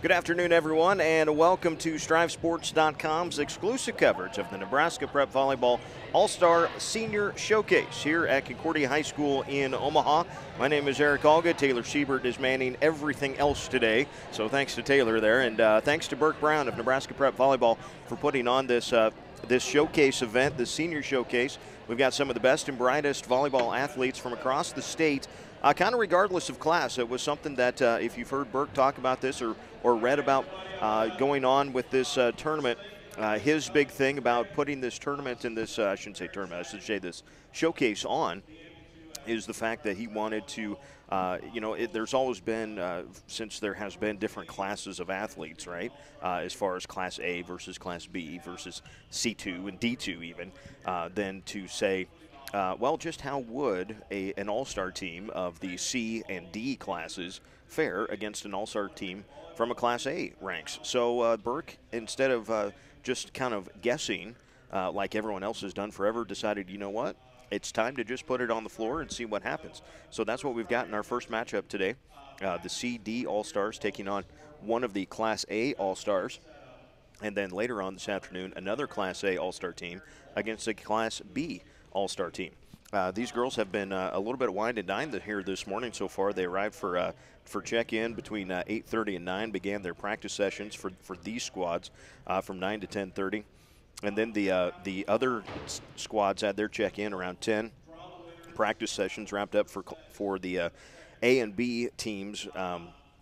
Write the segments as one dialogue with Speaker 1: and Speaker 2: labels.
Speaker 1: Good afternoon, everyone, and welcome to StriveSports.com's exclusive coverage of the Nebraska Prep Volleyball All-Star Senior Showcase here at Concordia High School in Omaha. My name is Eric Alga. Taylor Siebert is manning everything else today, so thanks to Taylor there, and thanks to Burke Brown of Nebraska Prep Volleyball for putting on this showcase event, the Senior Showcase. We've got some of the best and brightest volleyball athletes from across the state, kind of regardless of class. It was something that if you've heard Burke talk about this or read about going on with this tournament, his big thing about putting this tournament in this, I shouldn't say tournament, I should say this showcase on, is the fact that he wanted to, there's always been, since there has been different classes of athletes, right, as far as Class A versus Class B versus C2 and D2 even, then to say, well, just how would an all-star team of the C and D classes fare against an all-star team from a Class A ranks? So Burke, instead of just kind of guessing like everyone else has done forever, decided, you know what? It's time to just put it on the floor and see what happens. So that's what we've got in our first matchup today. The C-D All-Stars taking on one of the Class A All-Stars. And then later on this afternoon, another Class A All-Star team against a Class B All-Star team. These girls have been a little bit wine and dine here this morning so far. They arrived for check-in between 8:30 and 9, began their practice sessions for these squads from 9 to 10:30. And then the other squads had their check-in around 10. Practice sessions wrapped up for the A and B teams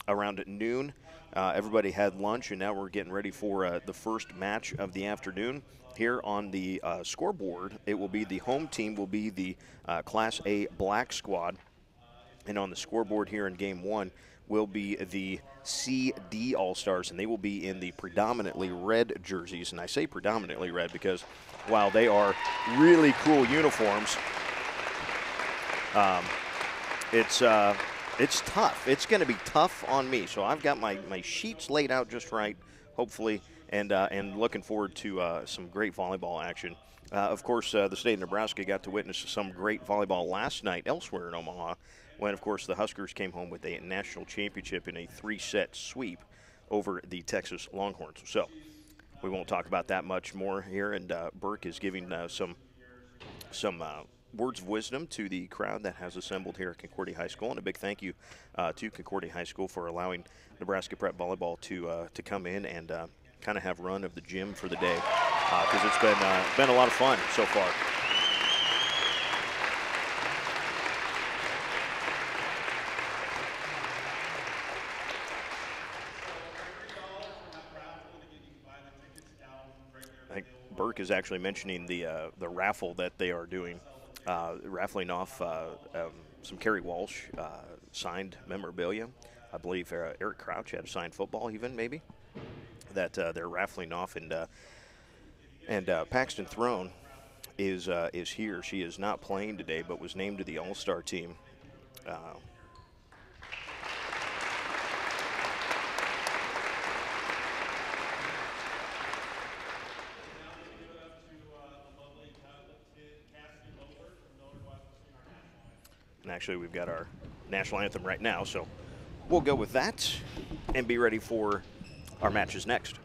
Speaker 1: around noon. Everybody had lunch, and now we're getting ready for the first match of the afternoon. Here on the scoreboard, it will be the home team will be the Class A Black squad. And on the scoreboard here in Game 1 will be the C-D All-Stars, and they will be in the predominantly red jerseys. And I say predominantly red because while they are really cool uniforms, it's tough. It's going to be tough on me. So I've got my sheets laid out just right, hopefully, and looking forward to some great volleyball action. Of course, the state of Nebraska got to witness some great volleyball last night elsewhere in Omaha, when, of course, the Huskers came home with a national championship in a 3-set sweep over the Texas Longhorns. So we won't talk about that much more here, and Burke is giving some words of wisdom to the crowd that has assembled here at Concordia High School, and a big thank you to Concordia High School for allowing Nebraska Prep Volleyball to come in and kind of have run of the gym for the day, because it's been a lot of fun so far. Burke is actually mentioning the raffle that they are doing, raffling off some Kerry Walsh signed memorabilia. I believe Eric Crouch had a signed football even, maybe, that they're raffling off. And Paxton Throne is here. She is not playing today, but was named to the All-Star team. And actually, we've got our national anthem right now, so we'll go with that and be ready for our matches next.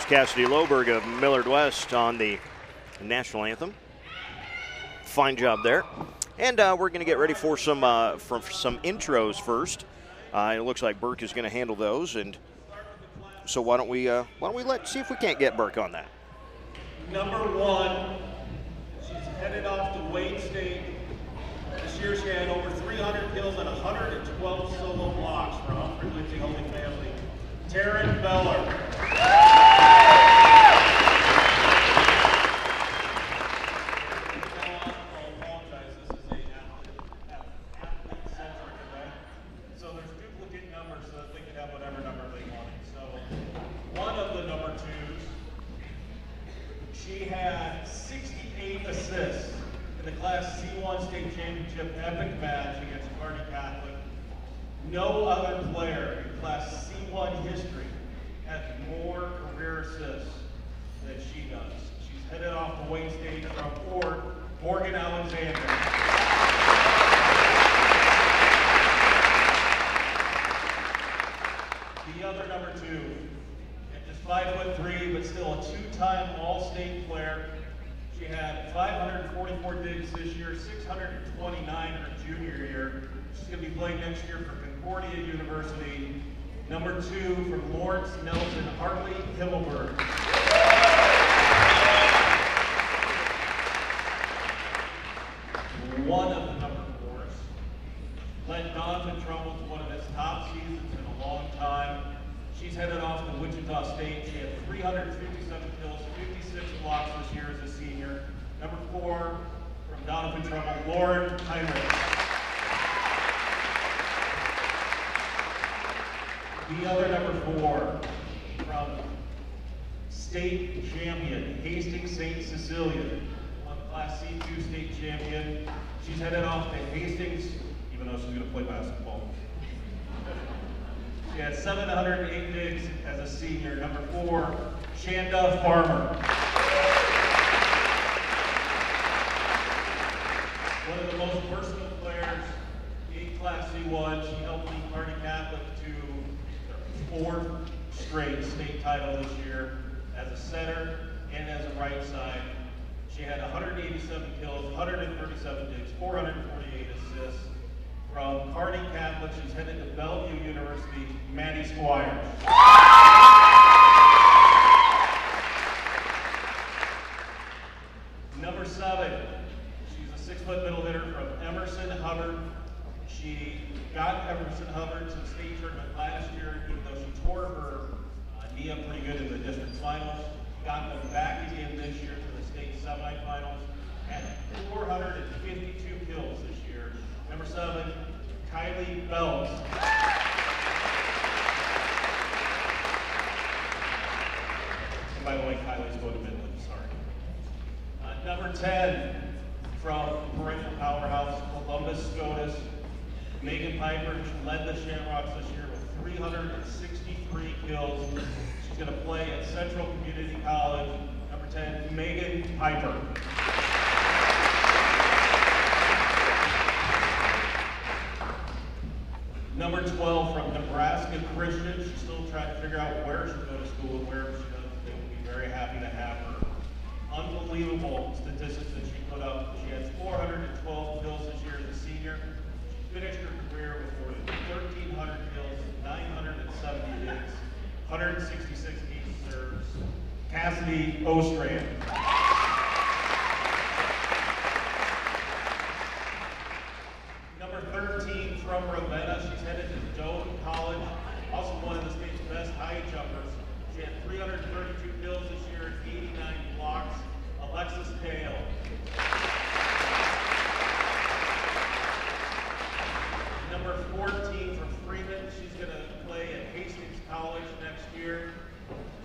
Speaker 1: Cassidy Loberg of Millard West on the national anthem. Fine job there. And we're going to get ready for some intros first. It looks like Burke is going to handle those, and so why don't we see if we can't get Burke on that.
Speaker 2: Number 1, she's headed off to Wayne State. This year she had over 300 kills and 112 solo blocks for Humphrey Lindsay Holy Family. Taryn Beller. She had 68 assists in the Class C1 State Championship epic match against Kearney Catholic. No other player in Class C1 history has more career assists than she does. She's headed off to Wayne State from Fort Morgan Alexander. The other number 2. 5'3", but still a 2-time All-State player. She had 544 digs this year, 629 her junior year. She's going to be playing next year for Concordia University. Number 2 from Lawrence Nelson, Hartley Himmelberg. One of the number 4s led Donovan Trumbull to one of his top seasons in a long time. She's headed off to Wichita State. She had 357 kills, 56 blocks this year as a senior. Number 4 from Donovan Trumbull, Lauren Heinrich. The other number 4 from state champion, Hastings St. Cecilia, won Class C2 state champion. She's headed off to Hastings, even though she's going to play basketball. She had 708 digs as a senior. Number 4, Shanda Farmer. One of the most versatile players in Class C1. She helped lead Kearney Catholic to their 4th straight state title this year as a center and as a right side. She had 187 kills, 137 digs, 448 assists. From Kearney Catholic, she's headed to Bellevue University, Maddie Squires. Number 7, she's a 6-foot middle hitter from Emerson Hubbard. She got Emerson Hubbard to the state tournament last year, even though she tore her knee up pretty good in the district finals. Got them back again this year to the state semifinals. Had 452 kills this year. Number 7, Kylie Bells. And by the way, Kylie's going to Midland, sorry. Number 10, from parental powerhouse, Columbus SCOTUS, Megan Piper. She led the Shamrocks this year with 363 kills. She's going to play at Central Community College. Number 10, Megan Piper. Number 12 from Nebraska Christian. She's still trying to figure out where she'll go to school and where she does. They will be very happy to have her. Unbelievable statistics that she put up. She has 412 kills this year as a senior. She finished her career with more than 1,300 kills, 970 hits, 166 deep serves. Cassidy Ostrand. Number 13 from Ravenna. She's headed to Doane College. Also one of the state's best high jumpers. She had 332 kills this year and 89 blocks. Alexis Dale. Number 14 from Freeman. She's going to play at Hastings College next year.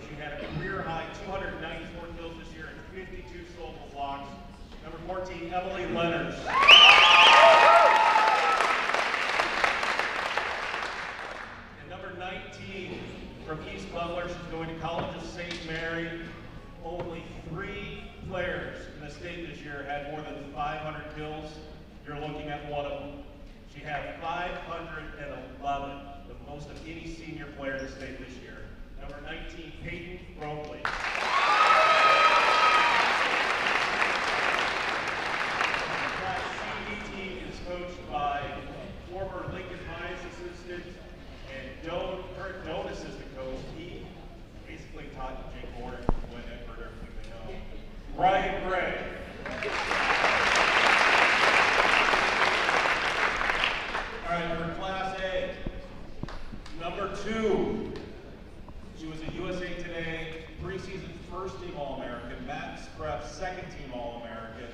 Speaker 2: She had a career high 294 kills this year and 52 solo blocks. Number 14, Emily Leonard. And number 19 from East Butler. She's going to College of St. Mary. Only 3 players in the state this year had more than 500 kills. You're looking at one of them. She had 511, the most of any senior player in the state this year. Number 19, Peyton Robley. Coached by former Lincoln High's assistant and current Doan assistant coach. He basically taught Jake Gordon when Edward everything they know. Ryan Gray. All right, for Class A, number 2. She was a USA Today preseason first-team All-American, Max Prep second-team All-American.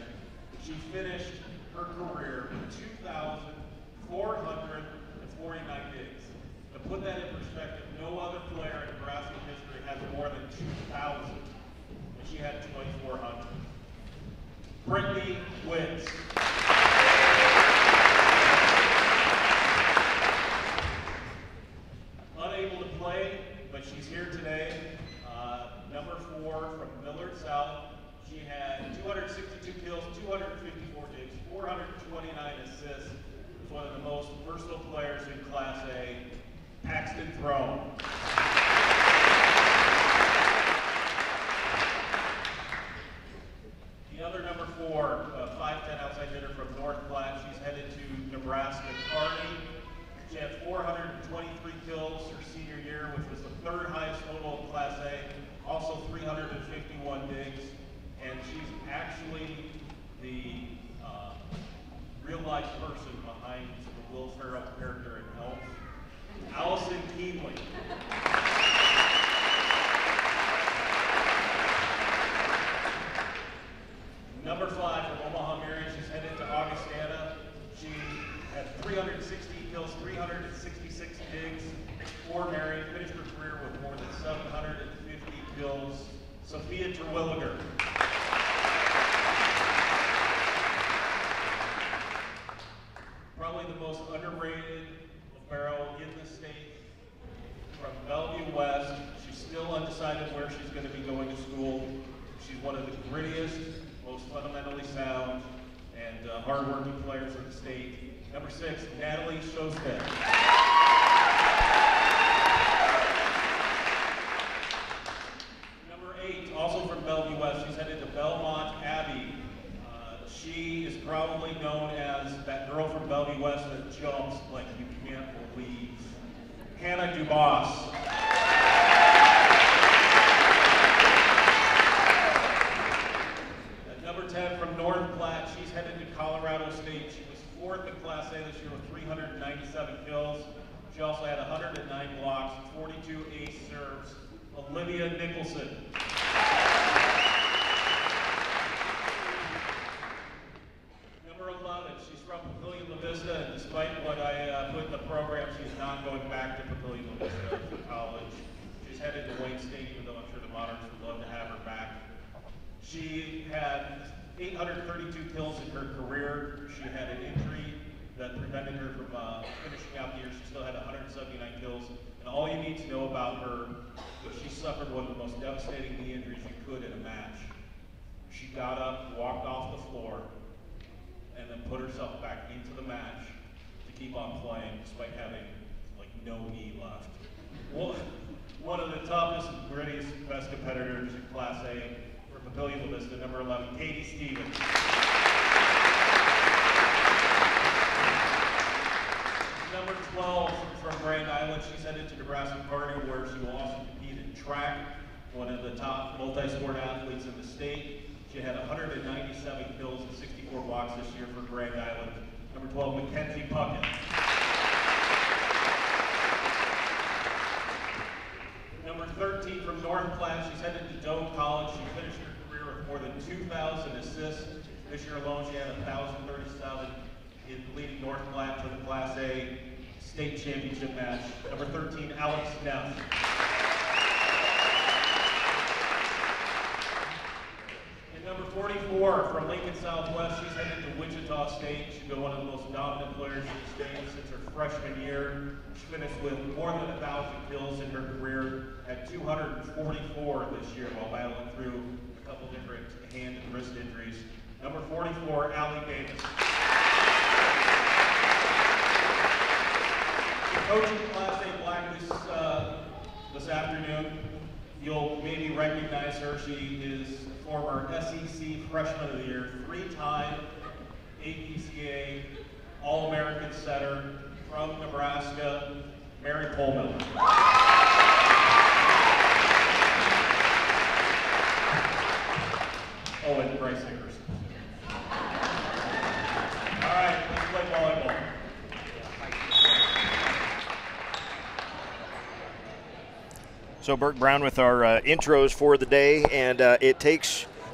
Speaker 2: She finished her career with 2,449 digs. To put that in perspective, no other player in Nebraska history has more than 2,000, and she had 2,400. Brittany Witz. Unable to play, but she's here today. Number 4 from Millard South. She had 262 kills, 254 digs, 429 assists. Was one of the most versatile players in Class A. Paxton Throne. The other number 4, 5'10" outside hitter from North Platte. She's headed to Nebraska Kearney. She had 423 kills her senior year, which was the 3rd highest total in Class A. Also 351 digs. And she's actually the real-life person behind the Will Ferrell character in Elf, Allison Keenly. Number 5 from Omaha Marion, she's headed to Augustana. She had 360 kills, 366 digs for Marion, finished her career with more than 750 kills. Sophia Terwilliger. Probably the most underrated libero in the state. From Bellevue West, she's still undecided where she's going to be going to school. She's one of the grittiest, most fundamentally sound, and hardworking players in the state. Number 6, Natalie Shosted. Number 8, also from Bellevue West, she's headed to Belmont Abbey. She is probably known as that girl from Bellevue West that jumps like you can't believe. Hannah Dubas. At number 10 from North Platte, she's headed to Colorado State. She was 4th in Class A this year with 397 kills. She also had 109 blocks, 42 ace serves. Olivia Nicholson. Number 11, she's from Papillion La Vista, and despite what I put in the program, she's not going back to Papillion La Vista for college. She's headed to Wayne State, even though I'm sure the Moderns would love to have her back. She had 832 kills in her career. She had an injury that prevented her from finishing out the year. She still had 179 kills. And all you need to know about her is she suffered one of the most devastating knee injuries you could in a match. She got up, walked off the floor, and then put herself back into the match to keep on playing despite having like no knee left. One of the toughest, grittiest, best competitors in Class A for Papillion La Vista, number 11, Katie Stevens. Number 12 from Grand Island, she's headed to Nebraska Kearney, where she will also compete in track, one of the top multi-sport athletes in the state. She had 197 kills and 64 blocks this year for Grand Island. Number 12, Mackenzie Puckett. Number 13 from North Platte, she's headed to Doan College. She finished her career with more than 2,000 assists. This year alone, she had 1,037 in leading North Platte to the Class A state championship match. Number 13, Alex Neff. And number 44 from Lincoln Southwest, she's headed to Wichita State. She's been one of the most dominant players in the state since her freshman year. She finished with more than 1,000 kills in her career, had 244 this year while battling through a couple different hand and wrist injuries. Number 44, Allie Davis. Coaching Class A Black this afternoon. You'll maybe recognize her. She is former SEC Freshman of the Year, 3-time APCA All-American setter from Nebraska, Mary Coleman. Oh, and Bryce Hickerson. All right, let's play volleyball.
Speaker 1: So Burke Brown with our intros for the day, and it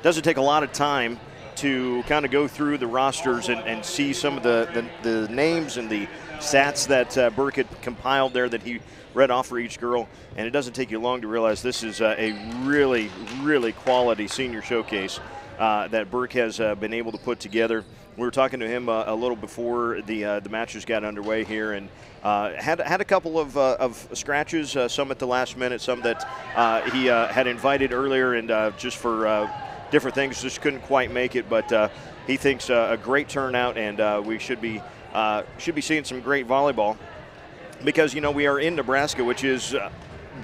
Speaker 1: doesn't take a lot of time to kind of go through the rosters and see some of the names and the stats that Burke had compiled there that he read off for each girl. And it doesn't take you long to realize this is a really, really quality senior showcase that Burke has been able to put together. We were talking to him a little before the matches got underway here, and had a couple of scratches, some at the last minute, some that he had invited earlier, and just for different things just couldn't quite make it. But he thinks a great turnout, and we should be seeing some great volleyball, because we are in Nebraska, which is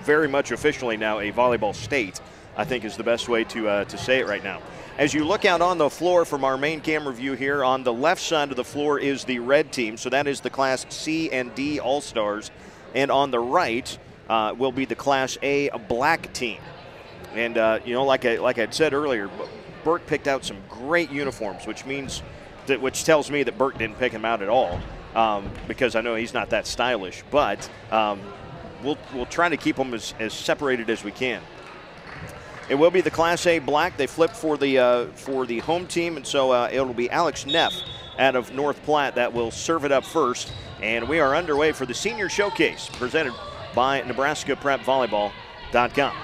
Speaker 1: very much officially now a volleyball state, I think is the best way to say it right now. As you look out on the floor from our main camera view here, on the left side of the floor is the red team, so that is the Class C and D All-Stars, and on the right will be the Class A black team. And like I said earlier, Burke picked out some great uniforms, which tells me that Burke didn't pick them out at all, because I know he's not that stylish. But we'll try to keep them as separated as we can. It will be the Class A black. They flip for the home team, and so it'll be Alex Neff out of North Platte that will serve it up first. And we are underway for the Senior Showcase presented by NebraskaPrepVolleyball.com.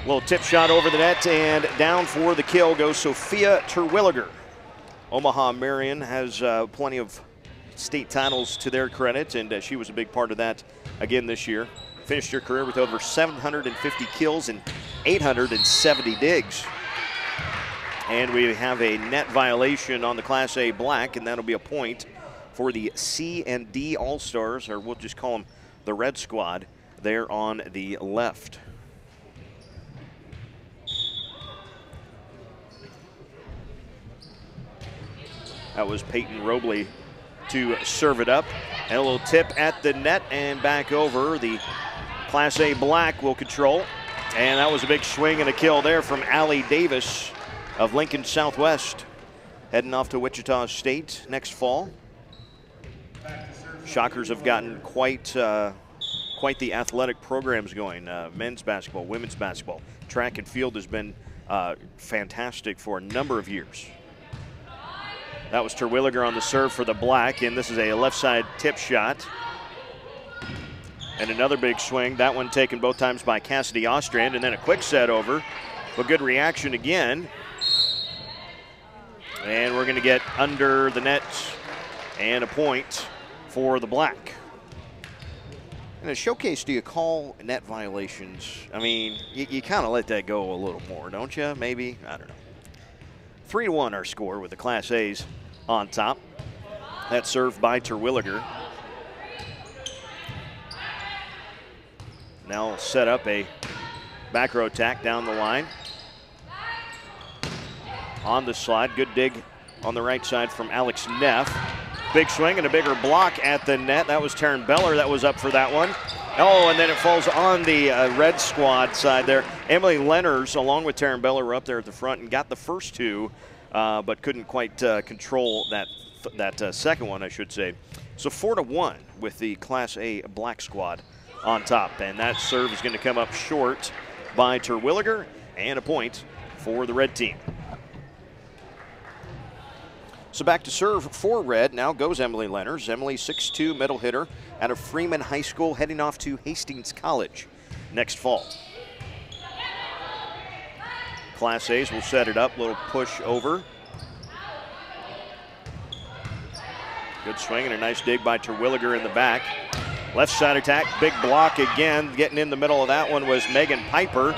Speaker 1: Little tip shot over the net, and down for the kill goes Sophia Terwilliger. Omaha Marion has plenty of state titles to their credit, and she was a big part of that again this year. Finished her career with over 750 kills and 870 digs. And we have a net violation on the Class A black, and that'll be a point for the C and D All-Stars, or we'll just call them the Red Squad, there on the left. That was Peyton Robley to serve it up. And a little tip at the net and back over. The Class A black will control. And that was a big swing and a kill there from Allie Davis of Lincoln Southwest, heading off to Wichita State next fall. Shockers have gotten quite the athletic programs going. Men's basketball, women's basketball, track and field has been fantastic for a number of years. That was Terwilliger on the serve for the black, and this is a left side tip shot. And another big swing, that one taken both times by Cassidy Ostrand, and then a quick set over. A good reaction again. And we're going to get under the net and a point for the black. In a showcase, do you call net violations? I mean, you kind of let that go a little more, don't you? Maybe, I don't know. 3-1 our score with the Class A's on top. That's served by Terwilliger. Now set up a back row attack down the line. On the slide, good dig on the right side from Alex Neff. Big swing and a bigger block at the net. That was Taryn Beller that was up for that one. Oh, and then it falls on the red squad side there. Emily Lenners, along with Taryn Beller, were up there at the front and got the first two, but couldn't quite control that second one, I should say. So 4-1 with the Class A black squad on top. And that serve is going to come up short by Terwilliger, and a point for the red team. So back to serve for red. Now goes Emily Lenners. Emily, 6'2", middle hitter out of Freeman High School, heading off to Hastings College next fall. Class A's will set it up. Little push over. Good swing and a nice dig by Terwilliger in the back. Left side attack, big block again. Getting in the middle of that one was Megan Piper.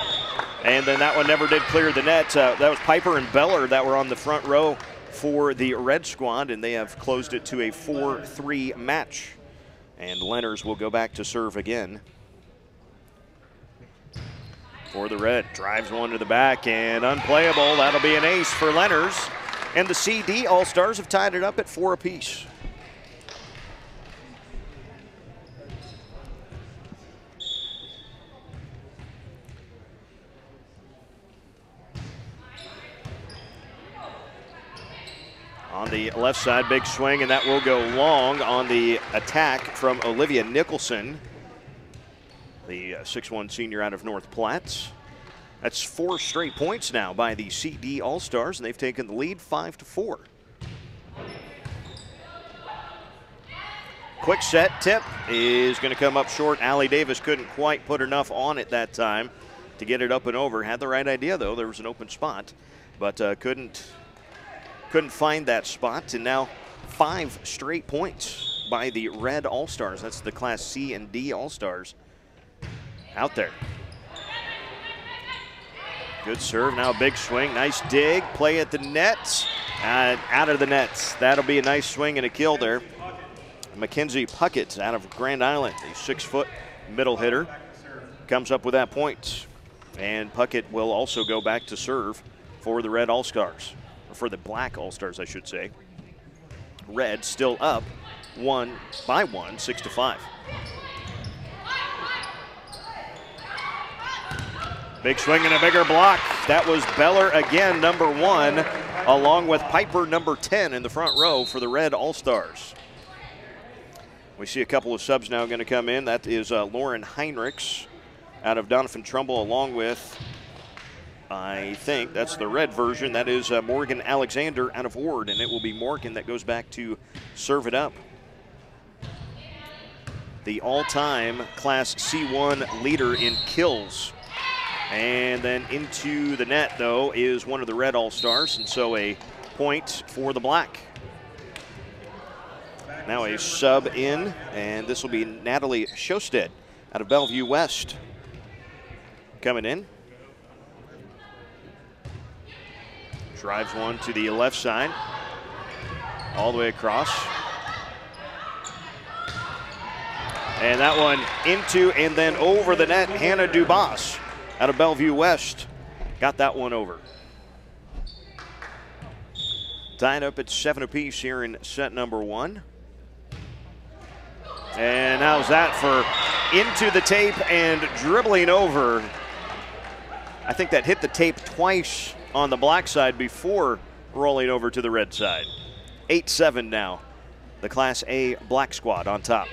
Speaker 1: And then that one never did clear the net. That was Piper and Beller that were on the front row for the red squad, and they have closed it to a 4-3 match. And Lenners will go back to serve again for the red. Drives one to the back and unplayable. That'll be an ace for Lenners. And the CD All-Stars have tied it up at 4 apiece. On the left side, big swing, and that will go long on the attack from Olivia Nicholson, the 6'1" senior out of North Platte. That's 4 straight points now by the CD All-Stars, and they've taken the lead 5-4. Quick set tip is going to come up short. Allie Davis couldn't quite put enough on it that time to get it up and over. Had the right idea, though. There was an open spot, but couldn't find that spot. And now 5 straight points by the red All-Stars. That's the Class C and D All-Stars out there. Good serve, now a big swing, nice dig, play at the net, and out of the net. That'll be a nice swing and a kill there. Mackenzie Puckett out of Grand Island, a 6-foot middle hitter, comes up with that point. And Puckett will also go back to serve for the red All-Stars, or for the black All-Stars, I should say. Red still up 1 by 1, 6-5. Big swing and a bigger block. That was Beller again, number 1, along with Piper, number 10, in the front row for the red All-Stars. We see a couple of subs now going to come in. That is Lauren Heinrichs out of Donovan Trumbull, along with, I think that's the red version, that is Morgan Alexander out of Ward, and it will be Morgan that goes back to serve it up. The all-time Class C1 leader in kills. And then into the net, though, is one of the red All-Stars, and so a point for the black. Now a sub in, and this will be Natalie Shosted out of Bellevue West coming in. Drives one to the left side, all the way across. And that one into and then over the net, Hannah Dubas out of Bellevue West got that one over. Tied up at 7 apiece here in set number 1. And how's that for into the tape and dribbling over. I think that hit the tape twice on the black side before rolling over to the red side. 8-7 now. The Class A black squad on top.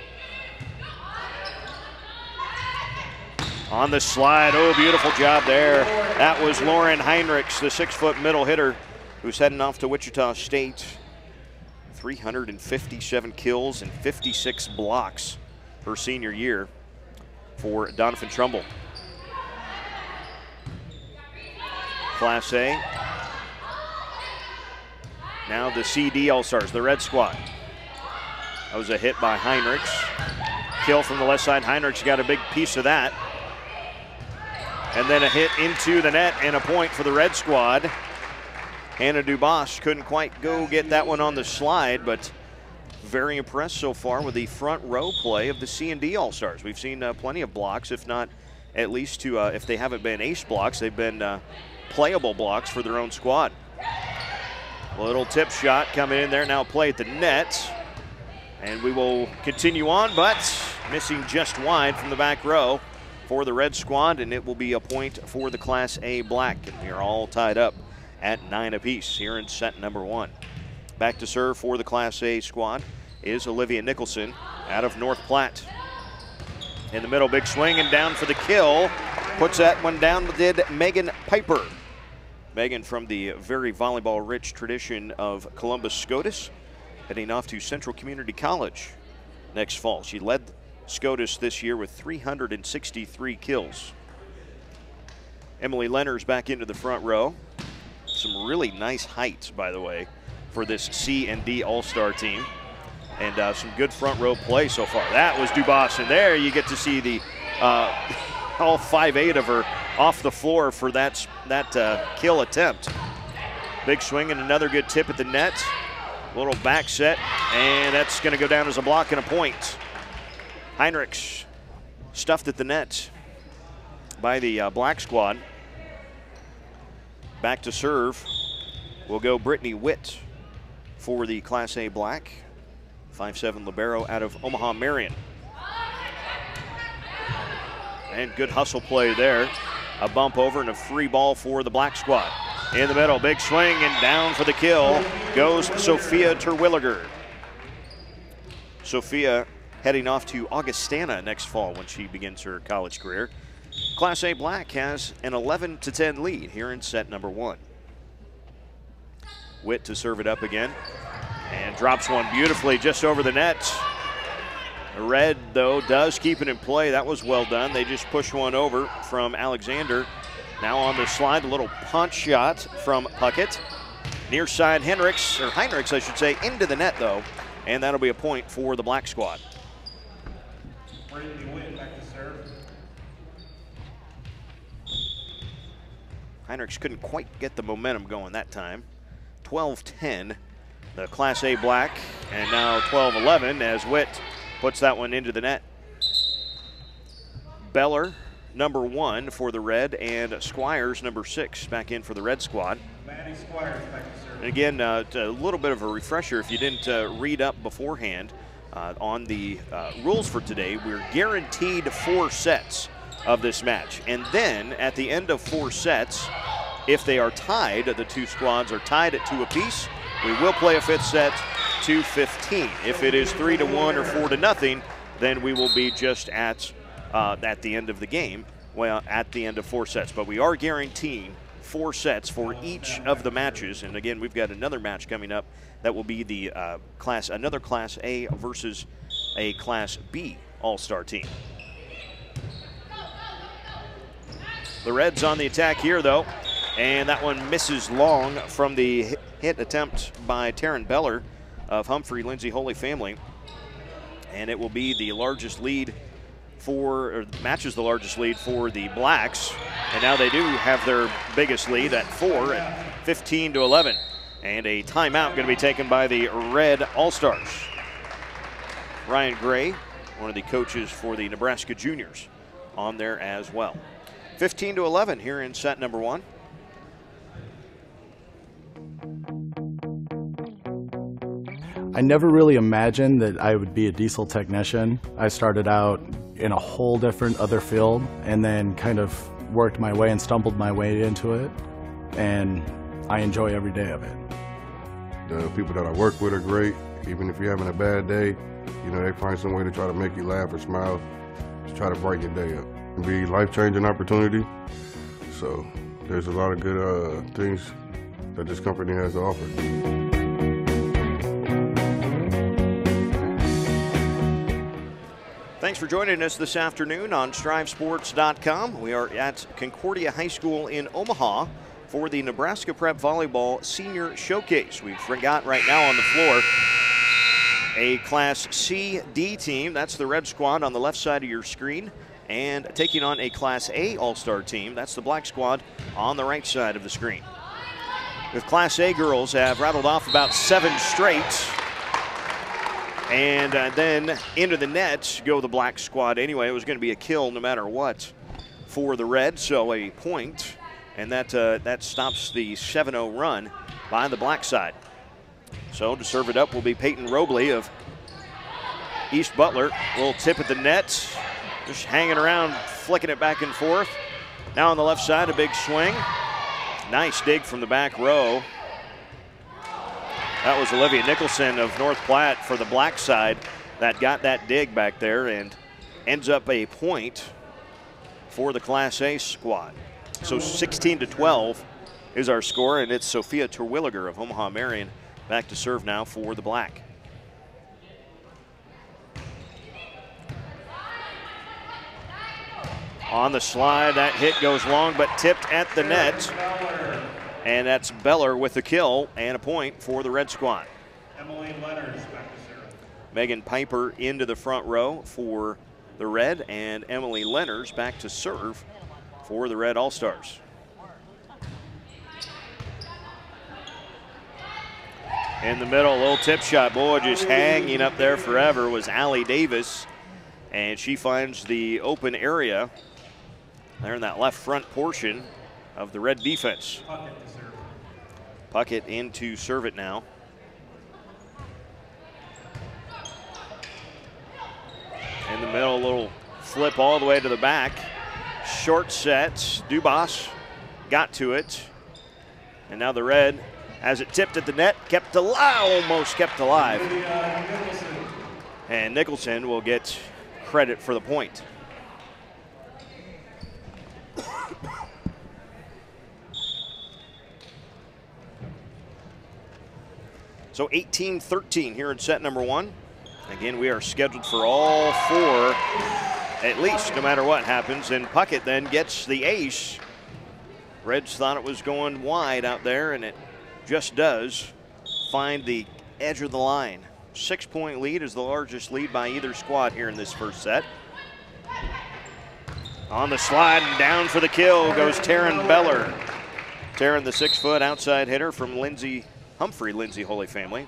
Speaker 1: On the slide, oh, beautiful job there. That was Lauren Heinrichs, the 6-foot middle hitter who's heading off to Wichita State. 357 kills and 56 blocks her senior year for Donovan Trumbull. Class A. Now the CD All-Stars, the red squad. That was a hit by Heinrichs. Kill from the left side. Heinrichs got a big piece of that. And then a hit into the net and a point for the red squad. Hannah Dubas couldn't quite go get that one on the slide, but very impressed so far with the front row play of the C&D All-Stars. We've seen plenty of blocks, if not at least two, if they haven't been ace blocks, they've been playable blocks for their own squad. A little tip shot coming in there, now play at the net. And we will continue on, but missing just wide from the back row for the red squad, and it will be a point for the Class A black. And we are all tied up at 9 apiece here in set number 1. Back to serve for the Class A squad is Olivia Nicholson out of North Platte. In the middle, big swing and down for the kill. Puts that one down, did Megan Piper. Megan from the very volleyball-rich tradition of Columbus SCOTUS, heading off to Central Community College next fall. She led SCOTUS this year with 363 kills. Emily Lenners back into the front row. Some really nice heights, by the way, for this C and D All-Star team. And some good front row play so far. That was Dubas, and there you get to see the all 5'8" of her off the floor for that kill attempt. Big swing and another good tip at the net. Little back set, and that's going to go down as a block and a point. Heinrichs stuffed at the net. by the black squad. Back to serve will go Brittany Witt for the Class A Black. 5'7" libero out of Omaha Marion. And good hustle play there. A bump over and a free ball for the black squad. In the middle, big swing, and down for the kill goes Sophia Terwilliger. Sophia heading off to Augustana next fall when she begins her college career. Class A Black has an 11-10 lead here in set number 1. Witt to serve it up again and drops one beautifully just over the net. Red, though, does keep it in play. That was well done. They just push one over from Alexander. Now on the slide, a little punch shot from Puckett. Near side, Heinrichs, I should say, into the net, though. And that'll be a point for the black squad.
Speaker 2: Brittany Witt back to serve.
Speaker 1: Heinrichs couldn't quite get the momentum going that time. 12-10, the Class A Black, and now 12-11 as Witt puts that one into the net. Beller, number 1 for the red, and Squires, number 6, back in for the red squad.
Speaker 2: Maddie Squires back to serve.
Speaker 1: And again, a little bit of a refresher if you didn't read up beforehand on the rules for today. We're guaranteed 4 sets of this match. And then at the end of 4 sets, if they are tied, the 2 squads are tied at 2 apiece, we will play a 5th set to 15. If it is 3-1 or 4-0, then we will be just at the end of the game, well, at the end of 4 sets. But we are guaranteeing 4 sets for each of the matches. And again, we've got another match coming up that will be the another Class A versus a Class B All-Star team. The Reds on the attack here, though, and that one misses long from the hit attempt by Taryn Beller of Humphrey Lindsay Holy Family. And it will be the largest lead or matches the largest lead for the Blacks. And now they do have their biggest lead at 4 at 15-11. And a timeout going to be taken by the Red All-Stars. Ryan Gray, one of the coaches for the Nebraska Juniors, on there as well. 15-11 here in set number 1.
Speaker 3: I never really imagined that I would be a diesel technician. I started out in a whole different other field and then kind of worked my way and stumbled my way into it, and I enjoy every day of it.
Speaker 4: The people that I work with are great. Even if you're having a bad day, you know, they find some way to try to make you laugh or smile, to try to brighten your day up. It'll be a life-changing opportunity. So there's a lot of good things that this company has to offer.
Speaker 1: Thanks for joining us this afternoon on StriveSports.com. We are at Concordia High School in Omaha for the Nebraska Prep Volleyball Senior Showcase. We've got right now on the floor a Class C-D team. That's the red squad on the left side of your screen. And taking on a Class A All-Star team. That's the black squad on the right side of the screen. The Class A girls have rattled off about 7 straight. And then into the net go the black squad anyway. It was going to be a kill no matter what for the red, so a point. And that stops the 7-0 run by the black side. So to serve it up will be Peyton Robley of East Butler. Will tip at the net, just hanging around, flicking it back and forth. Now on the left side, a big swing. Nice dig from the back row. That was Olivia Nicholson of North Platte for the black side that got that dig back there, and ends up a point for the Class A squad. So 16-12 is our score, and it's Sophia Terwilliger of Omaha Marion back to serve now for the black. On the slide, that hit goes long, but tipped at the net. And that's Beller with the kill and a point for the red squad.
Speaker 2: Emily Leonard back to serve.
Speaker 1: Megan Piper into the front row for the red, and Emily Leonard back to serve for the Red All-Stars. In the middle, a little tip shot. Boy, just hanging up there forever was Allie Davis, and she finds the open area They're in that left front portion of the red defense. Puckett in to serve it now. In the middle, a little flip all the way to the back. Short set, Dubas got to it. And now the red has it tipped at the net, kept alive, almost kept alive. And Nicholson will get credit for the point. So 18-13 here in set number one. Again, we are scheduled for all four, at least, no matter what happens. And Puckett then gets the ace. Reds thought it was going wide out there, and it just does find the edge of the line. 6-point lead is the largest lead by either squad here in this first set. On the slide and down for the kill goes Taryn Beller. Taryn, the 6-foot outside hitter from Humphrey Lindsay Holy Family.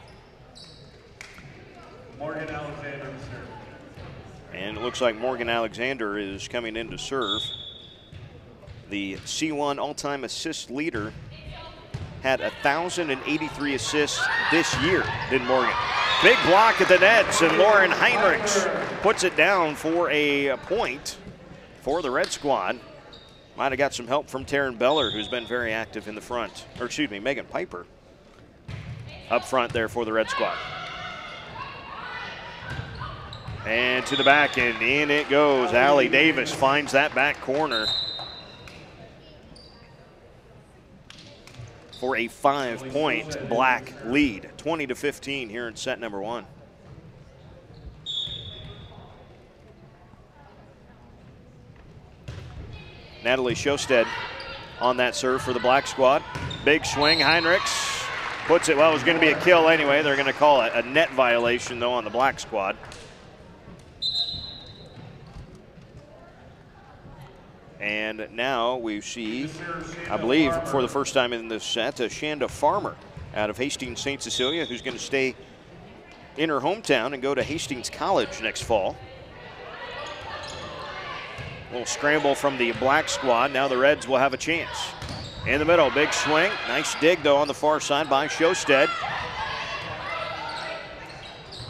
Speaker 2: Morgan Alexander to serve.
Speaker 1: And it looks like Morgan Alexander is coming in to serve. The C1 all-time assist leader had 1,083 assists this year, did Morgan. Big block at the nets, and Lauren Heinrichs puts it down for a point for the red squad. Might have got some help from Taryn Beller, who's been very active in the front. Or excuse me, Megan Piper up front there for the red squad. And to the back, and in it goes. Allie Davis finds that back corner for a 5-point black lead. 20-15 here in set number one. Natalie Sjosted on that serve for the black squad. Big swing, Heinrichs puts it, well, it was going to be a kill anyway. They're going to call it a net violation, though, on the black squad. And now we see, I believe, for the first time in this set, Shanda Farmer out of Hastings St. Cecilia, who's going to stay in her hometown and go to Hastings College next fall. A little scramble from the black squad. Now the Reds will have a chance. In the middle, big swing. Nice dig, though, on the far side by Sjosted.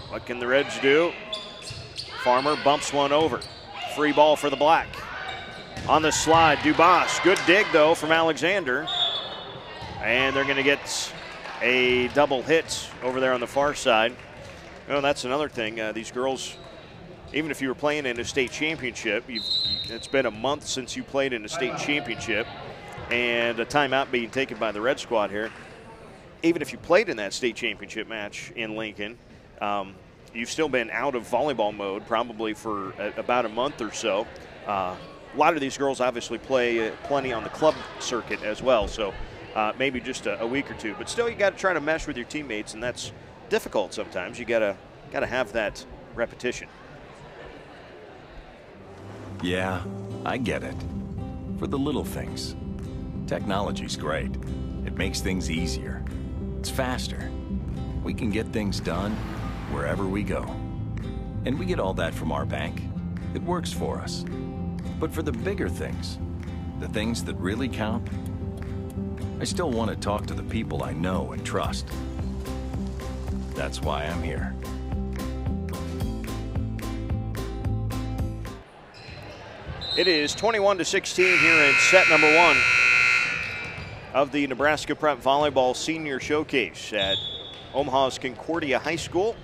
Speaker 1: What can the Reds do? Farmer bumps one over. Free ball for the black. On the slide, Dubas. Good dig, though, from Alexander. And they're going to get a double hit over there on the far side. Well, that's another thing. These girls, even if you were playing in a state championship, it's been a month since you played in a state championship, and a timeout being taken by the red squad here. Even if you played in that state championship match in Lincoln, you've still been out of volleyball mode probably for about a month or so. A lot of these girls obviously play plenty on the club circuit as well, so maybe just a week or two. But still, you got to try to mesh with your teammates, and that's difficult sometimes. You got to have that repetition.
Speaker 5: Yeah, I get it. For the little things. Technology's great. It makes things easier. It's faster. We can get things done wherever we go. And we get all that from our bank. It works for us. But for the bigger things, the things that really count, I still want to talk to the people I know and trust. That's why I'm here.
Speaker 1: It is 21-16 here in set number one of the Nebraska Prep Volleyball Senior Showcase at Omaha's Concordia High School.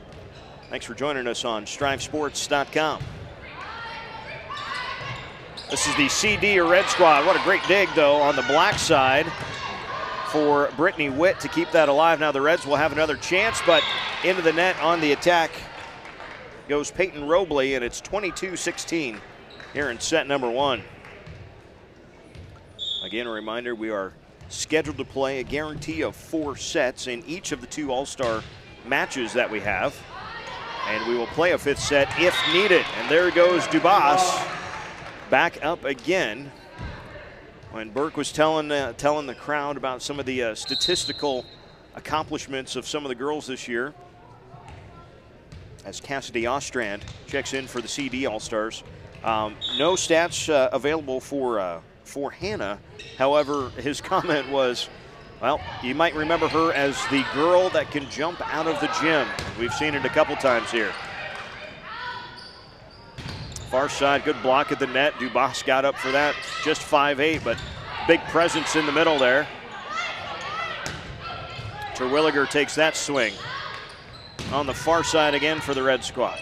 Speaker 1: Thanks for joining us on StriveSports.com. This is the CD or red squad. What a great dig, though, on the black side for Brittany Witt to keep that alive. Now the Reds will have another chance, but into the net on the attack goes Peyton Robley, and it's 22-16 here in set number one. Again, a reminder, we are scheduled to play a guarantee of 4 sets in each of the 2 All-Star matches that we have. And we will play a 5th set if needed. And there goes Dubas back up again. When Burke was telling the crowd about some of the statistical accomplishments of some of the girls this year, as Cassidy Ostrand checks in for the CD All-Stars. No stats available for Hannah. However, his comment was, well, you might remember her as the girl that can jump out of the gym. We've seen it a couple times here. Far side, good block at the net. Dubas got up for that, just 5'8", but big presence in the middle there. Terwilliger takes that swing. On the far side again for the Red Squad.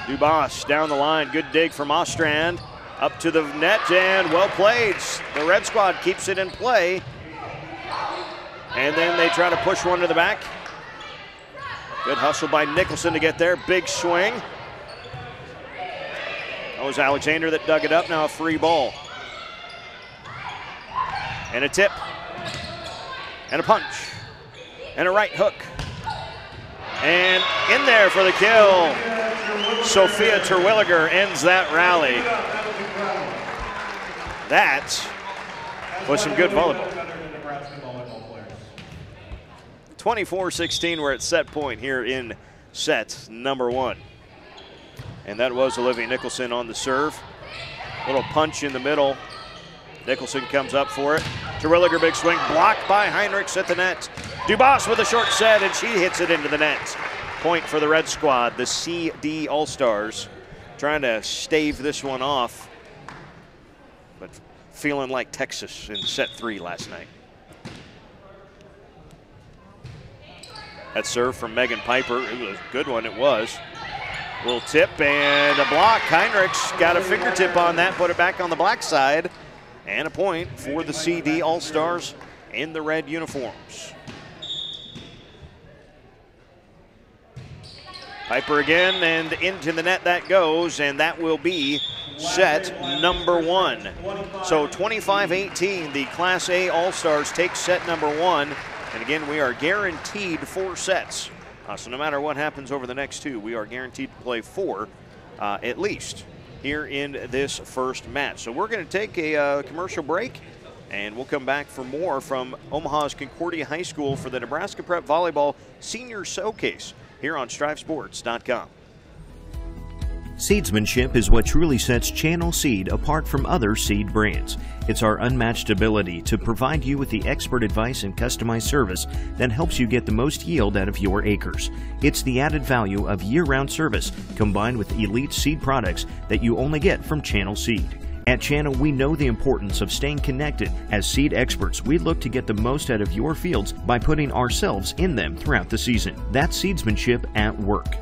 Speaker 1: Dubas down the line, good dig from Ostrand. Up to the net and well played. The Red Squad keeps it in play. And then they try to push one to the back. Good hustle by Nicholson to get there, big swing. That was Alexander that dug it up, now a free ball. And a tip. And a punch. And a right hook. And in there for the kill. Sophia Terwilliger ends that rally. That was some good volleyball. 24-16, we're at set point here in set number 1. And that was Olivia Nicholson on the serve. Little punch in the middle. Nicholson comes up for it. Terwilliger, big swing, blocked by Heinrichs at the net. Dubas with a short set, and she hits it into the net. Point for the Red Squad, the CD All-Stars, trying to stave this one off, but feeling like Texas in set 3 last night. That serve from Megan Piper, it was a good one, it was. Little tip and a block. Heinrichs got a fingertip on that, put it back on the black side, and a point for the CD All-Stars in the red uniforms. Piper again, and into the net that goes, and that will be set number 1. So 25-18, the Class A All-Stars take set number 1. And again, we are guaranteed 4 sets. So no matter what happens over the next 2, we are guaranteed to play 4 at least here in this first match. So we're going to take a commercial break, and we'll come back for more from Omaha's Concordia High School for the Nebraska Prep Volleyball Senior Showcase here on StriveSports.com.
Speaker 6: Seedsmanship is what truly sets Channel Seed apart from other seed brands. It's our unmatched ability to provide you with the expert advice and customized service that helps you get the most yield out of your acres. It's the added value of year-round service combined with elite seed products that you only get from Channel Seed. At Channel, we know the importance of staying connected. As seed experts, we look to get the most out of your fields by putting ourselves in them throughout the season. That's seedsmanship at work.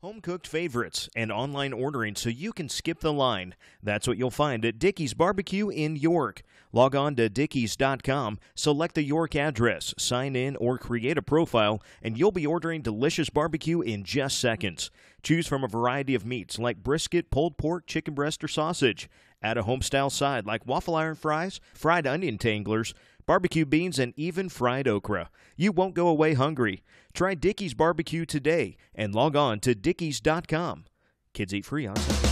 Speaker 1: Home-cooked favorites and online ordering so you can skip the line. That's what you'll find at Dickey's Barbecue in York. Log on to Dickeys.com, select the York address, sign in or create a profile, and you'll be ordering delicious barbecue in just seconds. Choose from a variety of meats like brisket, pulled pork, chicken breast, or sausage. Add a homestyle side like waffle iron fries, fried onion tanglers, barbecue beans, and even fried okra. You won't go away hungry. Try Dickey's Barbecue today and log on to Dickeys.com. Kids eat free on Sunday.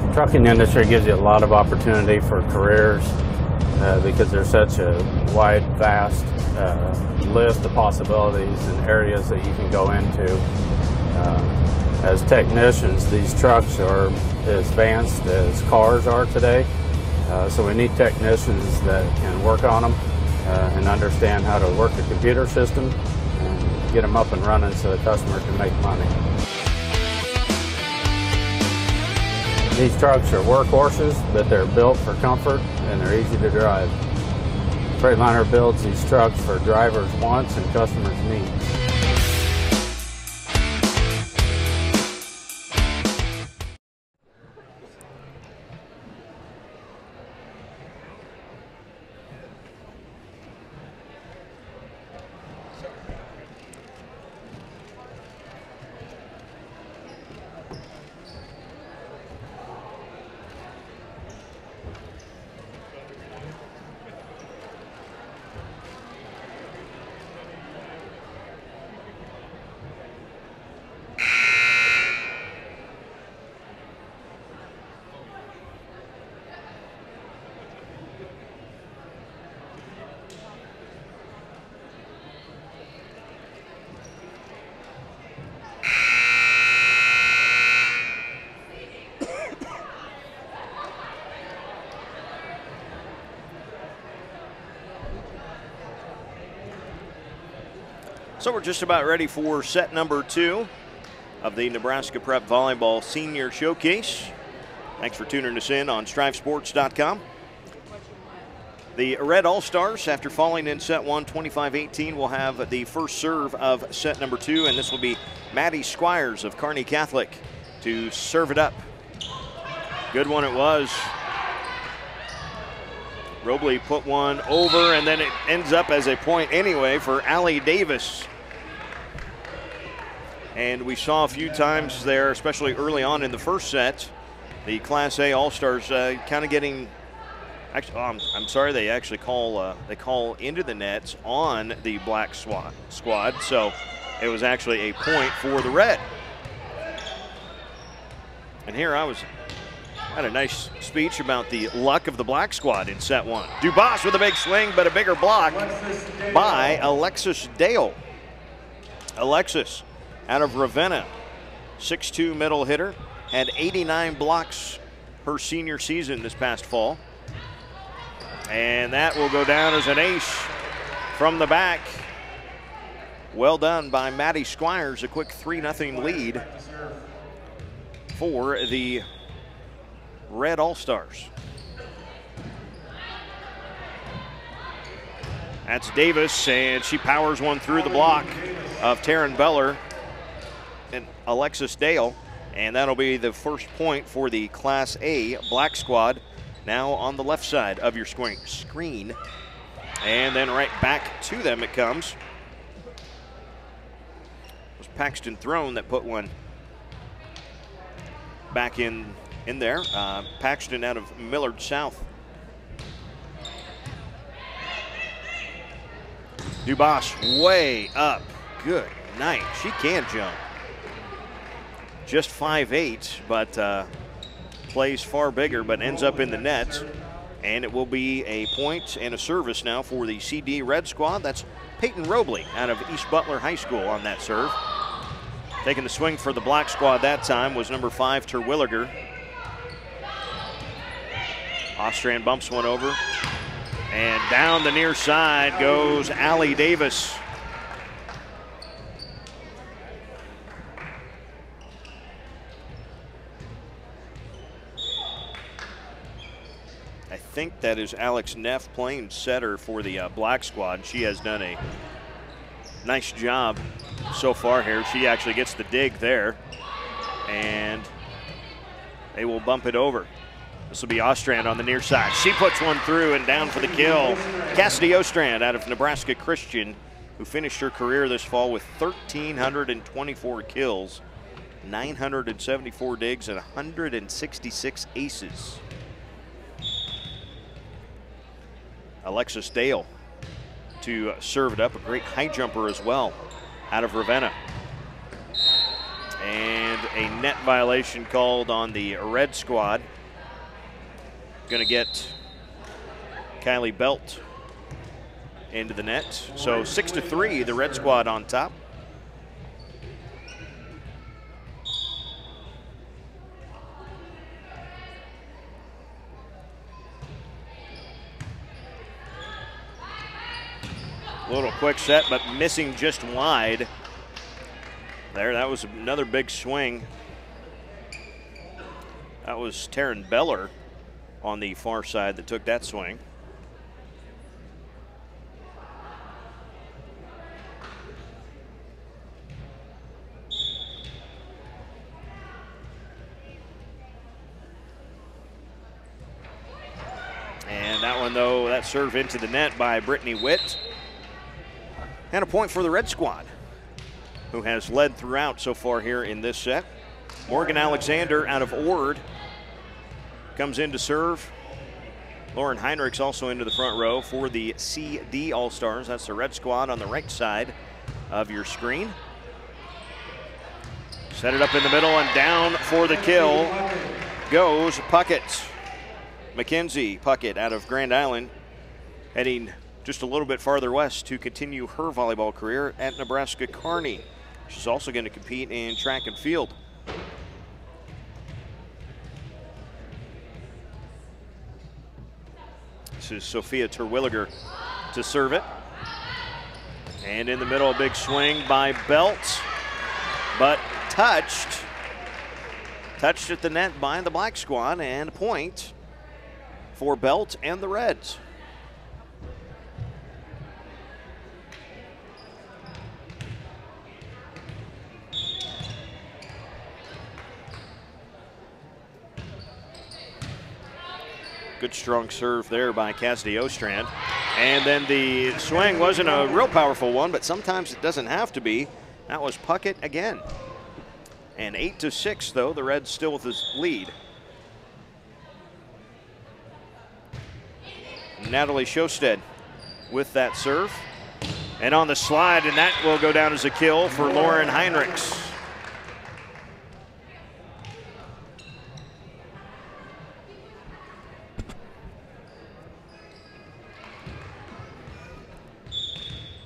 Speaker 7: The trucking industry gives you a lot of opportunity for careers because there's such a wide, vast list of possibilities and areas that you can go into. As technicians, these trucks are as advanced as cars are today, so we need technicians that can work on them and understand how to work the computer system and get them up and running so the customer can make money. These trucks are workhorses, but they're built for comfort and they're easy to drive. Freightliner builds these trucks for drivers' wants and customers' needs.
Speaker 1: So we're just about ready for set number 2 of the Nebraska Prep Volleyball Senior Showcase. Thanks for tuning us in on StriveSports.com. The Red All-Stars, after falling in set 1, 25-18, will have the first serve of set number 2, and this will be Maddie Squires of Kearney Catholic to serve it up. Good one it was. Robley put one over, and then it ends up as a point anyway for Allie Davis. And we saw a few times there, especially early on in the first set, the Class A All-Stars kind of getting, actually, I'm sorry, they actually call into the nets on the black squad, so it was actually a point for the red. And here I had a nice speech about the luck of the black squad in set 1. Dubas with a big swing, but a bigger block by Alexis Dale. Alexis out of Ravenna, 6'2" middle hitter, had 89 blocks her senior season this past fall. And that will go down as an ace from the back. Well done by Maddie Squires, a quick 3-0 lead for the Red All-Stars. That's Davis, and she powers one through the block of Taryn Beller and Alexis Dale, and that'll be the first point for the Class A black squad. Now on the left side of your screen, and then right back to them it comes. It was Paxton Throne that put one back in there. Paxton out of Millard South. Dubas way up. Good night. She can jump. Just 5'8", but plays far bigger, but ends up in the net. And it will be a point and a service now for the CD Red squad. That's Peyton Robley out of East Butler High School on that serve. Taking the swing for the black squad that time was number 5, Terwilliger. Ostrand bumps one over. And down the near side goes Allie Davis. I think that is Alex Neff playing setter for the black squad. She has done a nice job so far here. She actually gets the dig there, and they will bump it over. This will be Ostrand on the near side. She puts one through and down for the kill. Cassidy Ostrand out of Nebraska Christian, who finished her career this fall with 1,324 kills, 974 digs, and 166 aces. Alexis Dale to serve it up, a great high jumper as well out of Ravenna. And a net violation called on the red squad. Going to get Kylie Belt into the net. So 6-3, the red squad on top. Little quick set, but missing just wide. There, that was another big swing. That was Taryn Beller on the far side that took that swing. And that one, though, that serve into the net by Brittany Witt. And a point for the red squad, who has led throughout so far here in this set. Morgan Alexander out of Ord comes in to serve. Lauren Heinrichs also into the front row for the CD All-Stars. That's the red squad on the right side of your screen. Set it up in the middle, and down for the kill goes Puckett. Mackenzie Puckett out of Grand Island, heading just a little bit farther west to continue her volleyball career at Nebraska Kearney. She's also going to compete in track and field. This is Sophia Terwilliger to serve it. And in the middle, a big swing by Belt, but touched at the net by the Black Squad, and a point for Belt and the Reds. Good strong serve there by Cassidy Ostrand. And then the swing wasn't a real powerful one, but sometimes it doesn't have to be. That was Puckett again. And 8-6, though, the Reds still with his lead. Natalie Sjosted with that serve. And on the slide, and that will go down as a kill for Lauren Heinrichs.